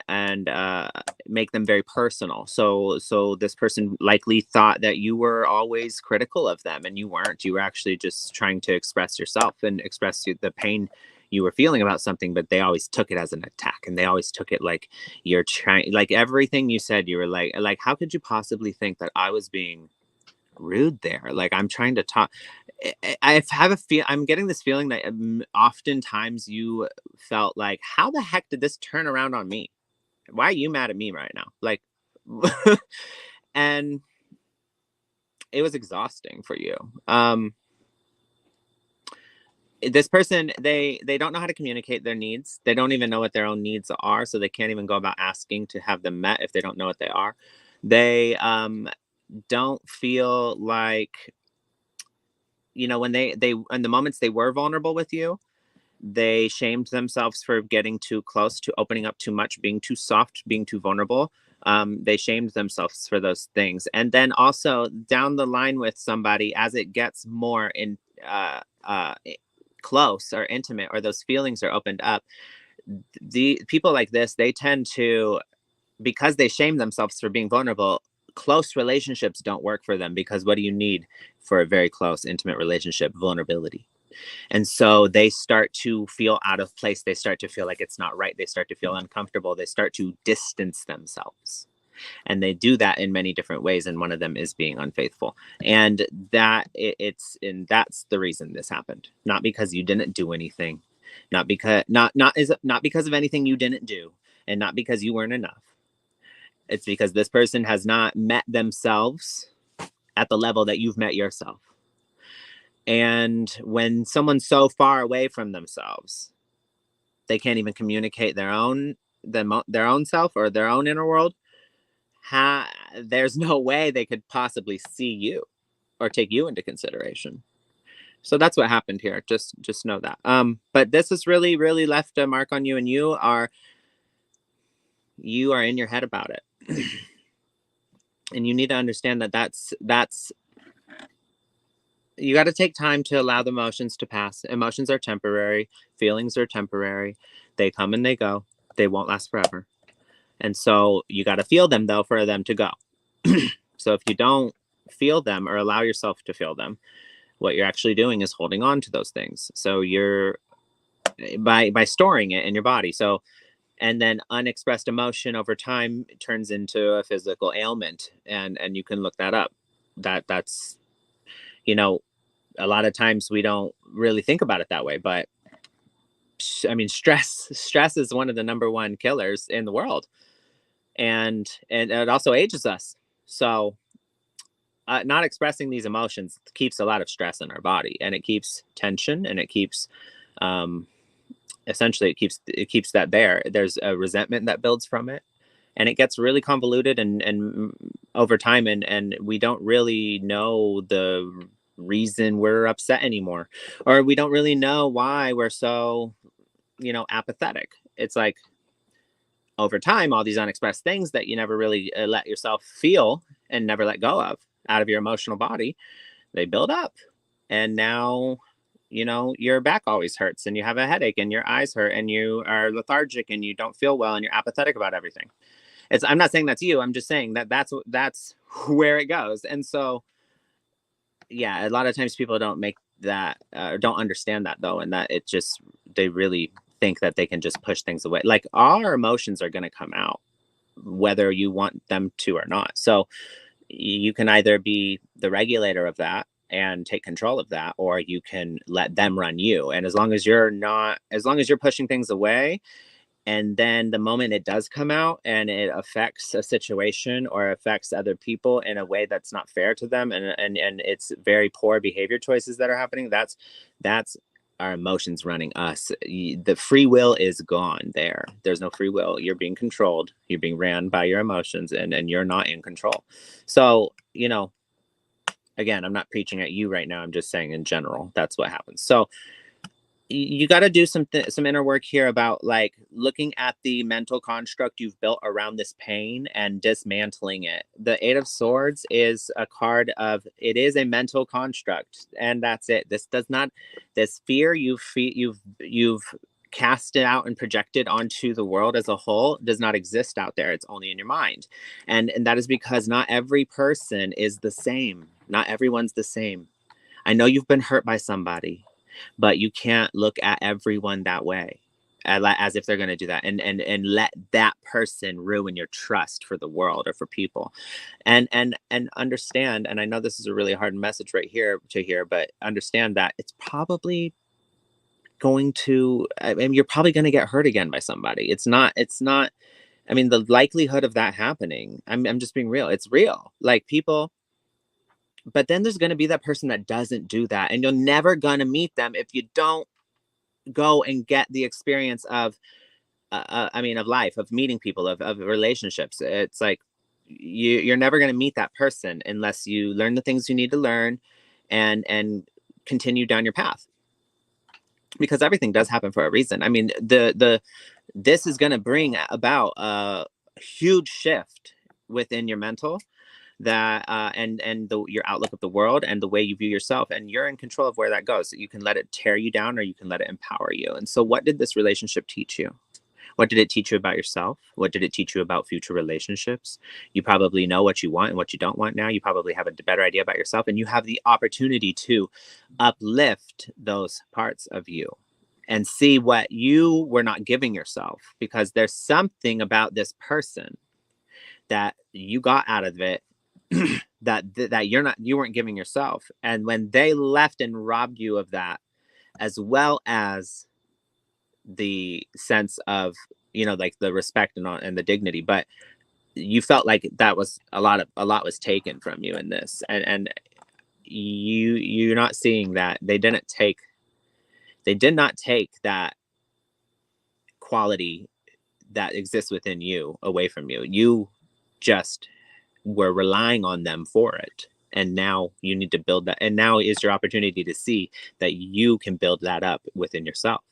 make them very personal. So this person likely thought that you were always critical of them, and you weren't. You were actually just trying to express yourself and express the pain you were feeling about something, but they always took it as an attack, and they always took it like you're trying, like everything you said, you were like, how could you possibly think that I was being rude there? Like, I'm trying to talk. I have a feel, I'm getting this feeling that oftentimes you felt like, how the heck did this turn around on me? Why are you mad at me right now? Like, and it was exhausting for you. This person, they don't know how to communicate their needs. They don't even know what their own needs are, so they can't even go about asking to have them met if they don't know what they are. They don't feel like, you know, when they in the moments they were vulnerable with you, they shamed themselves for getting too close, to opening up too much, being too soft, being too vulnerable. They shamed themselves for those things. And then also down the line with somebody, as it gets more in close or intimate, or those feelings are opened up, the people like this, they tend to, because they shame themselves for being vulnerable, close relationships don't work for them, because what do you need for a very close, intimate relationship? Vulnerability. And so they start to feel out of place. They start to feel like it's not right. They start to feel uncomfortable. They start to distance themselves. And they do that in many different ways. And one of them is being unfaithful. And that's the reason this happened. Not because you didn't do anything. Not because of anything you didn't do. And not because you weren't enough. It's because this person has not met themselves at the level that you've met yourself. And when someone's so far away from themselves, they can't even communicate their own self or their own inner world. There's no way they could possibly see you or take you into consideration. So that's what happened here. Just know that. But this has really, really left a mark on you, and you are in your head about it. And you need to understand that that's you got to take time to allow the emotions to pass. Emotions are temporary. Feelings are temporary. They come and they go. They won't last forever. And so you got to feel them, though, for them to go. So if you don't feel them or allow yourself to feel them, what you're actually doing is holding on to those things. So you're by storing it in your body. So, and then unexpressed emotion over time turns into a physical ailment, and you can look that up. That's a lot of times we don't really think about it that way, but I mean, stress is one of the number one killers in the world, and it also ages us. So not expressing these emotions keeps a lot of stress in our body, and it keeps tension, and it keeps essentially it keeps that there. There's a resentment that builds from it, and it gets really convoluted and over time, and we don't really know the reason we're upset anymore, or we don't really know why we're so apathetic. It's like over time, all these unexpressed things that you never really let yourself feel and never let go of out of your emotional body, they build up, and now your back always hurts, and you have a headache, and your eyes hurt, and you are lethargic, and you don't feel well, and you're apathetic about everything. I'm not saying that's you. I'm just saying that's where it goes. And so, yeah, a lot of times people don't make that or don't understand that, though, and that they really think that they can just push things away. Like, our emotions are going to come out whether you want them to or not. So you can either be the regulator of that and take control of that, or you can let them run you. And as long as you're pushing things away, and then the moment it does come out and it affects a situation or affects other people in a way that's not fair to them, and it's very poor behavior choices that are happening, that's our emotions running us. The free will is gone there. There's no free will. You're being controlled. You're being ran by your emotions, and you're not in control. So, again, I'm not preaching at you right now. I'm just saying in general, that's what happens. So you got to do some inner work here about, like, looking at the mental construct you've built around this pain and dismantling it. The Eight of Swords is a card of, it is a mental construct, and that's it. This fear you've cast it out and projected onto the world as a whole does not exist out there. It's only in your mind. And that is because not every person is the same. Not everyone's the same. I know you've been hurt by somebody, but you can't look at everyone that way, as if they're going to do that, and let that person ruin your trust for the world or for people. And understand, and I know this is a really hard message right here to hear, but understand that it's probably going to, I mean, you're probably going to get hurt again by somebody. It's not, I mean, the likelihood of that happening, I'm just being real. It's real. Like, people, but then there's going to be that person that doesn't do that, and you're never going to meet them if you don't go and get the experience of of life, of meeting people, of relationships. It's like you're never going to meet that person unless you learn the things you need to learn and continue down your path, because everything does happen for a reason. I mean, this is going to bring about a huge shift within your mental, that your outlook of the world and the way you view yourself, and you're in control of where that goes. You can let it tear you down, or you can let it empower you. And so, what did this relationship teach you? What did it teach you about yourself? What did it teach you about future relationships? You probably know what you want and what you don't want now. You probably have a better idea about yourself, and you have the opportunity to uplift those parts of you and see what you were not giving yourself, because there's something about this person that you got out of it that you weren't giving yourself. And when they left and robbed you of that, as well as the sense of, like, the respect and the dignity, but you felt like that was a lot was taken from you in this, and you're not seeing that they did not take that quality that exists within you away from you. You just were relying on them for it. And now you need to build that. And now is your opportunity to see that you can build that up within yourself.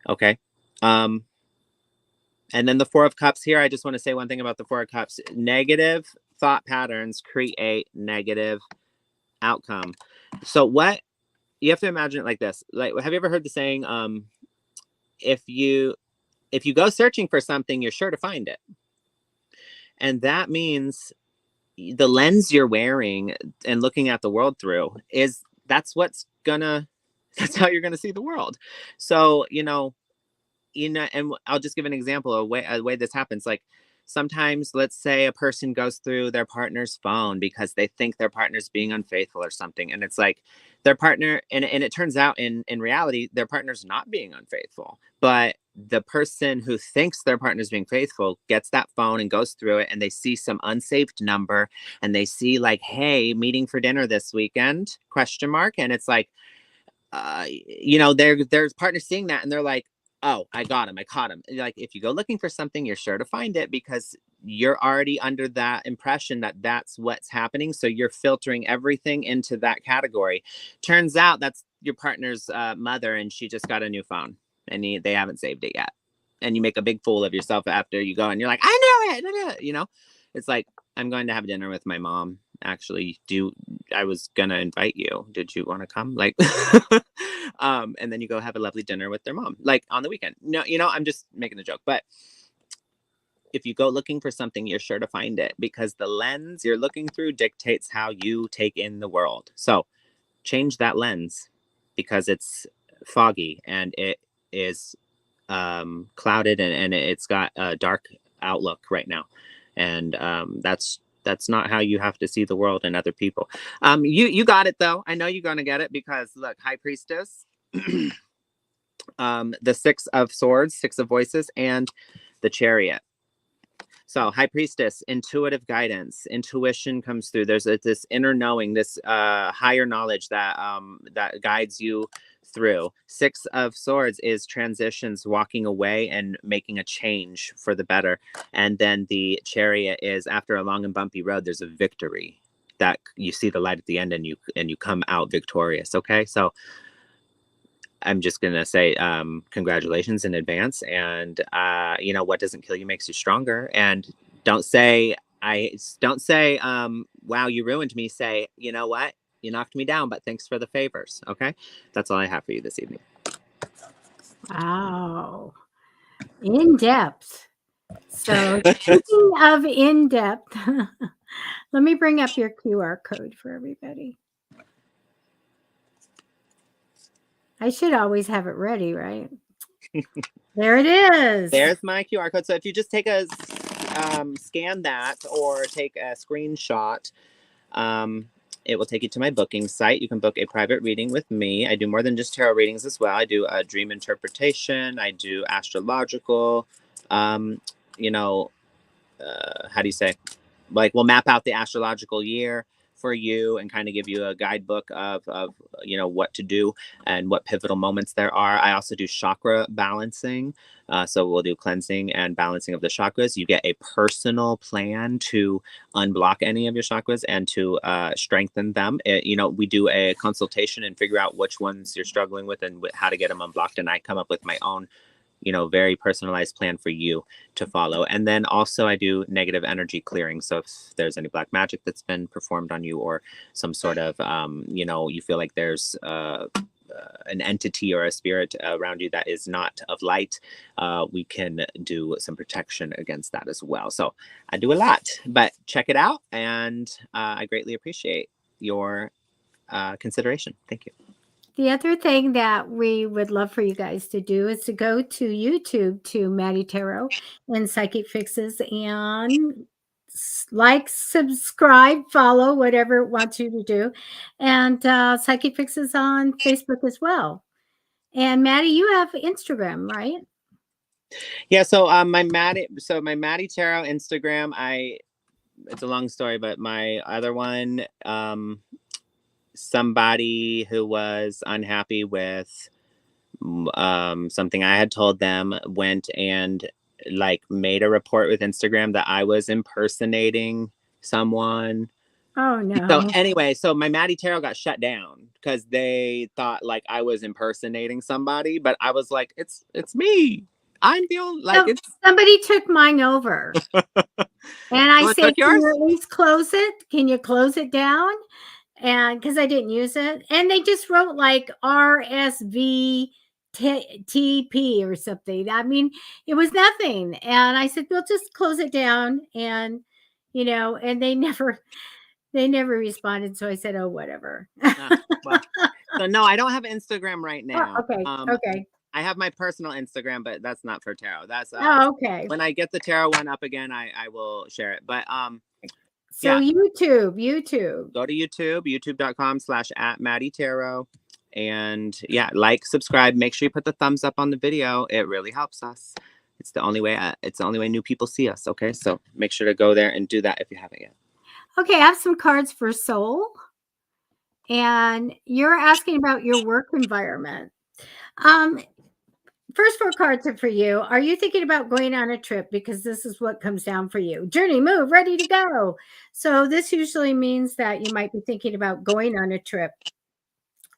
Okay. And then the Four of Cups here, I just want to say one thing about the Four of Cups. Negative thought patterns create negative outcome. So what you have to imagine it like this. Like, have you ever heard the saying, if you go searching for something, you're sure to find it. And that means the lens you're wearing and looking at the world through that's how you're gonna see the world. So, and I'll just give an example of a way this happens. Like sometimes, let's say a person goes through their partner's phone because they think their partner's being unfaithful or something. And it's like their partner, and it turns out in reality, their partner's not being unfaithful. But the person who thinks their partner's being faithful gets that phone and goes through it, and they see some unsaved number, and they see like, hey, meeting for dinner this weekend, ? And it's like, their partner seeing that, and they're like, oh, I got him. I caught him. Like, if you go looking for something, you're sure to find it because you're already under that impression that that's what's happening. So you're filtering everything into that category. Turns out that's your partner's mother, and she just got a new phone, and they haven't saved it yet. And you make a big fool of yourself after you go, and you're like, I knew it. It's like, I'm going to have dinner with my mom. Actually, I was gonna invite you. Did you want to come? Like, and then you go have a lovely dinner with their mom, like on the weekend. No, I'm just making a joke. But if you go looking for something, you're sure to find it because the lens you're looking through dictates how you take in the world. So change that lens because it's foggy and it is clouded and it's got a dark outlook right now. And that's not how you have to see the world and other people. You got it though. I know you're gonna get it because look, High Priestess, the Six of Swords, Six of Voices, and the Chariot. So High Priestess, intuitive guidance, intuition comes through. There's this inner knowing, this higher knowledge that guides you through. Six of Swords is transitions, walking away and making a change for the better. And then the Chariot is after a long and bumpy road, there's a victory that you see the light at the end and you come out victorious. Okay. So I'm just going to say congratulations in advance. And, what doesn't kill you makes you stronger. And don't say, wow, you ruined me. Say, you know what? You knocked me down, but thanks for the favors. Okay. That's all I have for you this evening. Wow. In depth. So speaking of in depth, let me bring up your QR code for everybody. I should always have it ready, right? There it is. There's my QR code. So if you just take a scan that or take a screenshot, it will take you to my booking site. You can book a private reading with me. I do more than just tarot readings as well. I do a dream interpretation. I do astrological. How do you say? Like, we'll map out the astrological year for you and kind of give you a guidebook of what to do and what pivotal moments there are. I also do chakra balancing. So we'll do cleansing and balancing of the chakras. You get a personal plan to unblock any of your chakras and to strengthen them. We do a consultation and figure out which ones you're struggling with and how to get them unblocked. And I come up with my own very personalized plan for you to follow. And then also I do negative energy clearing. So if there's any black magic that's been performed on you or some sort of, you feel like there's an entity or a spirit around you that is not of light, we can do some protection against that as well. So I do a lot, but check it out. And I greatly appreciate your consideration. Thank you. The other thing that we would love for you guys to do is to go to YouTube to Matty Tarot and Psychic Fixes and like, subscribe, follow, whatever it wants you to do. And Psychic Fixes on Facebook as well. And Matty, you have Instagram, right? Yeah. So my Matty Tarot Instagram, it's a long story, but my other one, somebody who was unhappy with something I had told them went and like made a report with Instagram that I was impersonating someone. Oh So no. anyway, so my Matty Tarot got shut down because they thought like I was impersonating somebody, but I was like, it's me. I'm the only like So it's. somebody took mine over. And I Someone took said, "Can yours? you at least close it? Can you close it down?" And because I didn't use it, and they just wrote like RSVTP or something. I mean, it was nothing. And I said, "Well, just close it down." And and they never responded. So I said, "Oh, whatever." Well, so no, I don't have Instagram right Oh, now. okay, okay. I have my personal Instagram, but that's not for tarot. That's Oh, okay. when I get the tarot one up again, I will share it. But So yeah, YouTube. go to YouTube, youtube.com/@Matty Tarot. And yeah, like, subscribe, make sure you put the thumbs up on the video. It really helps us. It's the only way new people see us. Okay. So make sure to go there and do that if you haven't yet. Okay, I have some cards for soul. And you're asking about your work environment. Um, First four cards are for you. Are you thinking about going on a trip? Because this is what comes down for you. Journey, move, ready to go. So this usually means that you might be thinking about going on a trip.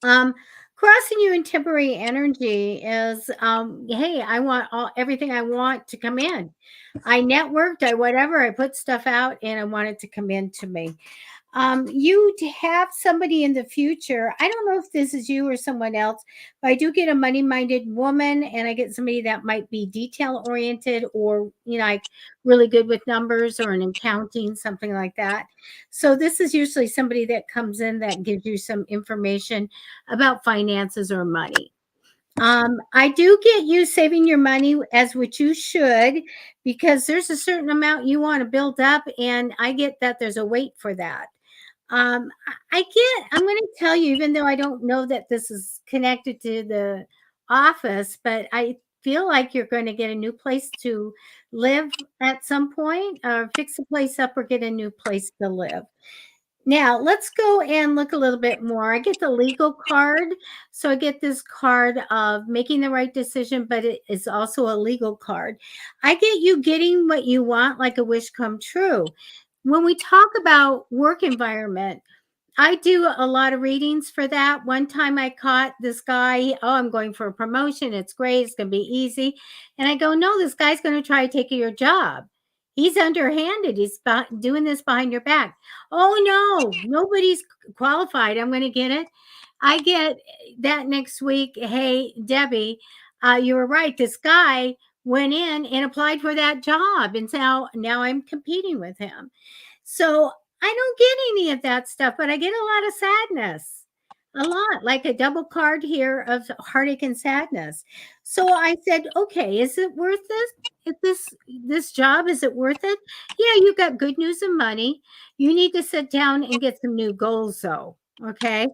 Crossing you in temporary energy is, hey, I want everything I want to come in. I networked, I whatever, I put stuff out, and I want it to come in to me. You have somebody in the future. I don't know if this is you or someone else, but I do get a money-minded woman, and I get somebody that might be detail-oriented or, like really good with numbers or an accounting, something like that. So this is usually somebody that comes in that gives you some information about finances or money. I do get you saving your money as what you should, because there's a certain amount you want to build up, and I get that there's a weight for that. I'm going to tell you, even though I don't know that this is connected to the office, but I feel like you're going to get a new place to live at some point, or fix a place up or get a new place to live. Now, let's go and look a little bit more. I get the legal card. So I get this card of making the right decision, but it is also a legal card. I get you getting what you want, like a wish come true. When we talk about work environment, I do a lot of readings for that. One time I caught this guy, oh, I'm going for a promotion. It's great. It's going to be easy. And I go, no, this guy's going to try to take your job. He's underhanded. He's doing this behind your back. Oh, no, nobody's qualified. I'm going to get it. I get that next week. Hey, Debbie, you were right. This guy went in and applied for that job. And now I'm competing with him. So I don't get any of that stuff, but I get a lot of sadness, a lot, like a double card here of heartache and sadness. So I said, okay, is it worth it? If this job, is it worth it? Yeah, you got good news and money. You need to sit down and get some new goals, though. Okay.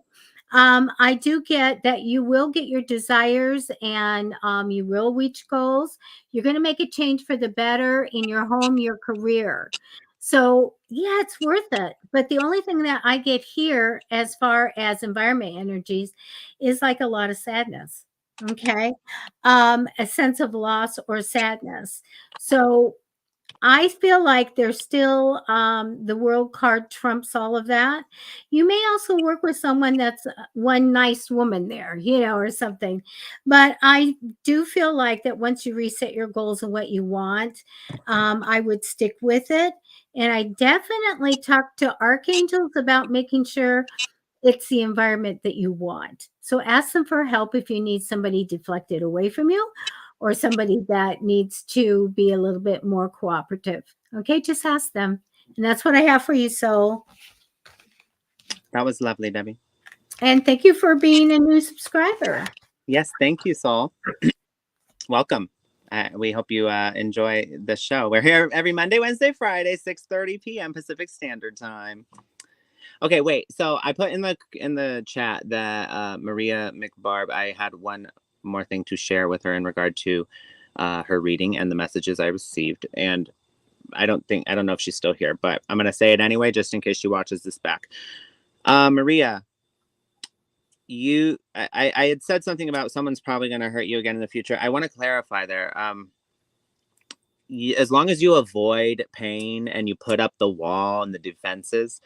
I do get that you will get your desires, and you will reach goals. You're going to make a change for the better in your home, your career. So, yeah, it's worth it. But the only thing that I get here as far as environment energies is like a lot of sadness. Okay. A sense of loss or sadness. So I feel like there's still, the world card trumps all of that. You may also work with someone that's one nice woman there, or something. But I do feel like that once you reset your goals and what you want, I would stick with it. And I definitely talk to archangels about making sure it's the environment that you want. So ask them for help if you need somebody deflected away from you, or somebody that needs to be a little bit more cooperative. Okay, just ask them. And that's what I have for you, Soul. That was lovely, Debbie. And thank you for being a new subscriber. Yes, thank you, Soul. Welcome. We hope you enjoy the show. We're here every Monday, Wednesday, Friday, 6:30 p.m. Pacific Standard Time. Okay, wait. So I put in the chat that Maria McBarb, I had one more thing to share with her in regard to her reading and the messages I received. And I don't know if she's still here, but I'm going to say it anyway, just in case she watches this back. Maria, I had said something about someone's probably going to hurt you again in the future. I want to clarify there. As long as you avoid pain and you put up the wall and the defenses,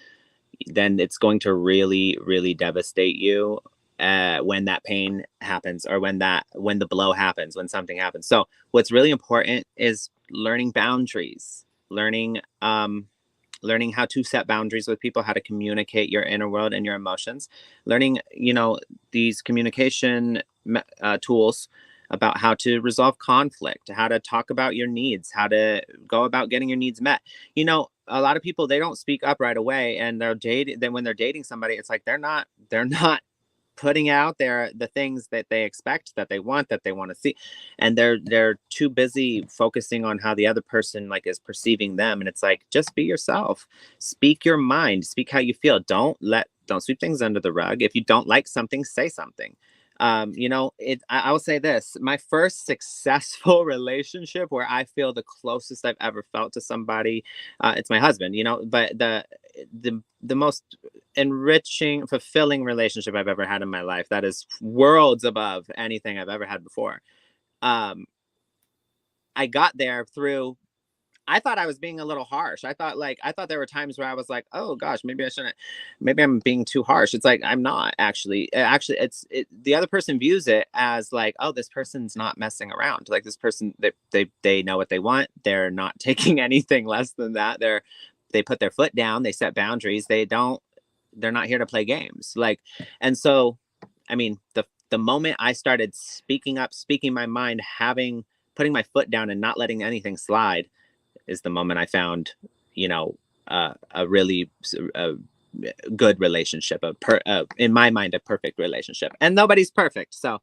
then it's going to really, really devastate you when that pain happens, or when the blow happens, when something happens. So what's really important is learning boundaries, learning how to set boundaries with people, how to communicate your inner world and your emotions, learning, these communication tools about how to resolve conflict, how to talk about your needs, how to go about getting your needs met. A lot of people, they don't speak up right away, and they're dating. Then when they're dating somebody, it's like they're not putting out there the things that they expect, that they want to see, and they're too busy focusing on how the other person is perceiving them. And it's like, just be yourself, speak your mind, speak how you feel. Don't sweep things under the rug. If you don't like something, say something. I will say this: my first successful relationship, where I feel the closest I've ever felt to somebody, it's my husband. But the most enriching, fulfilling relationship I've ever had in my life, that is worlds above anything I've ever had before. I got there through, I thought I was being a little harsh. I thought there were times where I was like, oh gosh, maybe I'm being too harsh. It's like, I'm not actually. The other person views it as like, oh, this person's not messing around. Like, this person, they know what they want. They're not taking anything less than that. They put their foot down. They set boundaries. They're not here to play games. And so, I mean, the moment I started speaking up, speaking my mind, putting my foot down and not letting anything slide, is the moment I found, a really good relationship, in my mind, a perfect relationship. And nobody's perfect. So,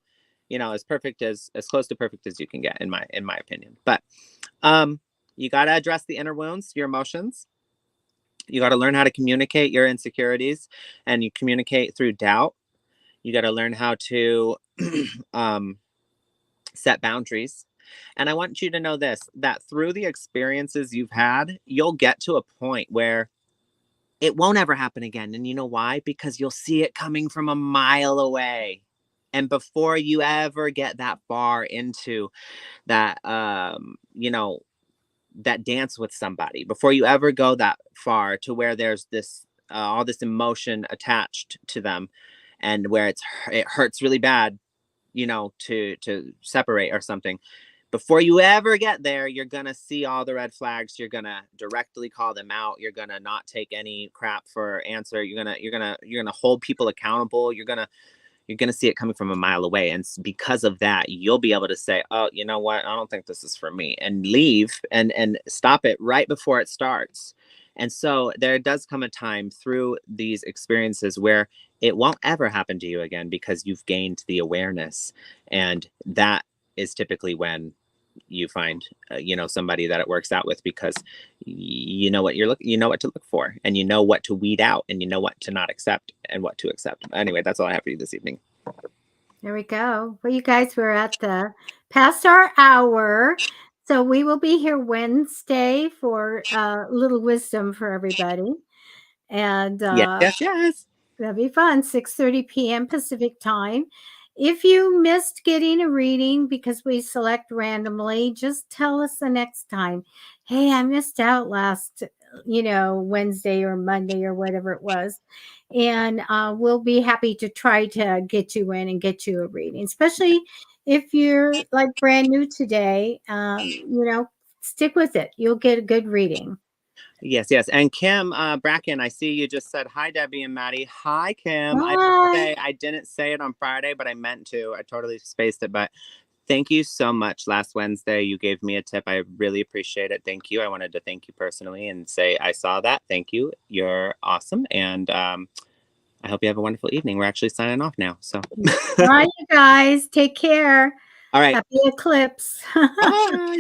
as perfect as close to perfect as you can get, in my opinion. But you got to address the inner wounds, your emotions. You got to learn how to communicate your insecurities, and you communicate through doubt. You got to learn how to set boundaries. And I want you to know this, that through the experiences you've had, you'll get to a point where it won't ever happen again. And you know why? Because you'll see it coming from a mile away. And before you ever get that far into that, that dance with somebody, before you ever go that far to where there's this, all this emotion attached to them, and where it hurts really bad, to separate or something. Before you ever get there, you're going to see all the red flags. You're going to directly call them out. You're going to not take any crap for answer. You're going to hold people accountable. You're going to see it coming from a mile away. And because of that, you'll be able to say, oh, you know what? I don't think this is for me, and leave and stop it right before it starts. And so there does come a time through these experiences where it won't ever happen to you again, because you've gained the awareness. And that is typically when you find, somebody that it works out with, because you know what to look for, and you know what to weed out, and you know what to not accept and what to accept. Anyway, that's all I have for you this evening. There we go. Well, you guys, we're at the past our hour. So we will be here Wednesday for a little wisdom for everybody. And Yes. that'll be fun. 6:30 p.m. Pacific time. If you missed getting a reading because we select randomly, just tell us the next time. Hey, I missed out last, Wednesday or Monday or whatever it was. And we'll be happy to try to get you in and get you a reading, especially if you're like brand new today. Stick with it. You'll get a good reading. Yes. And Kim Bracken, I see you just said hi, Debbie and Maddie. Hi, Kim. Bye. I didn't say it on Friday, but I meant to. I totally spaced it. But thank you so much. Last Wednesday, you gave me a tip. I really appreciate it. Thank you. I wanted to thank you personally and say I saw that. Thank you. You're awesome. And I hope you have a wonderful evening. We're actually signing off now. So, Bye, you guys. Take care. all right. Happy eclipse. Bye.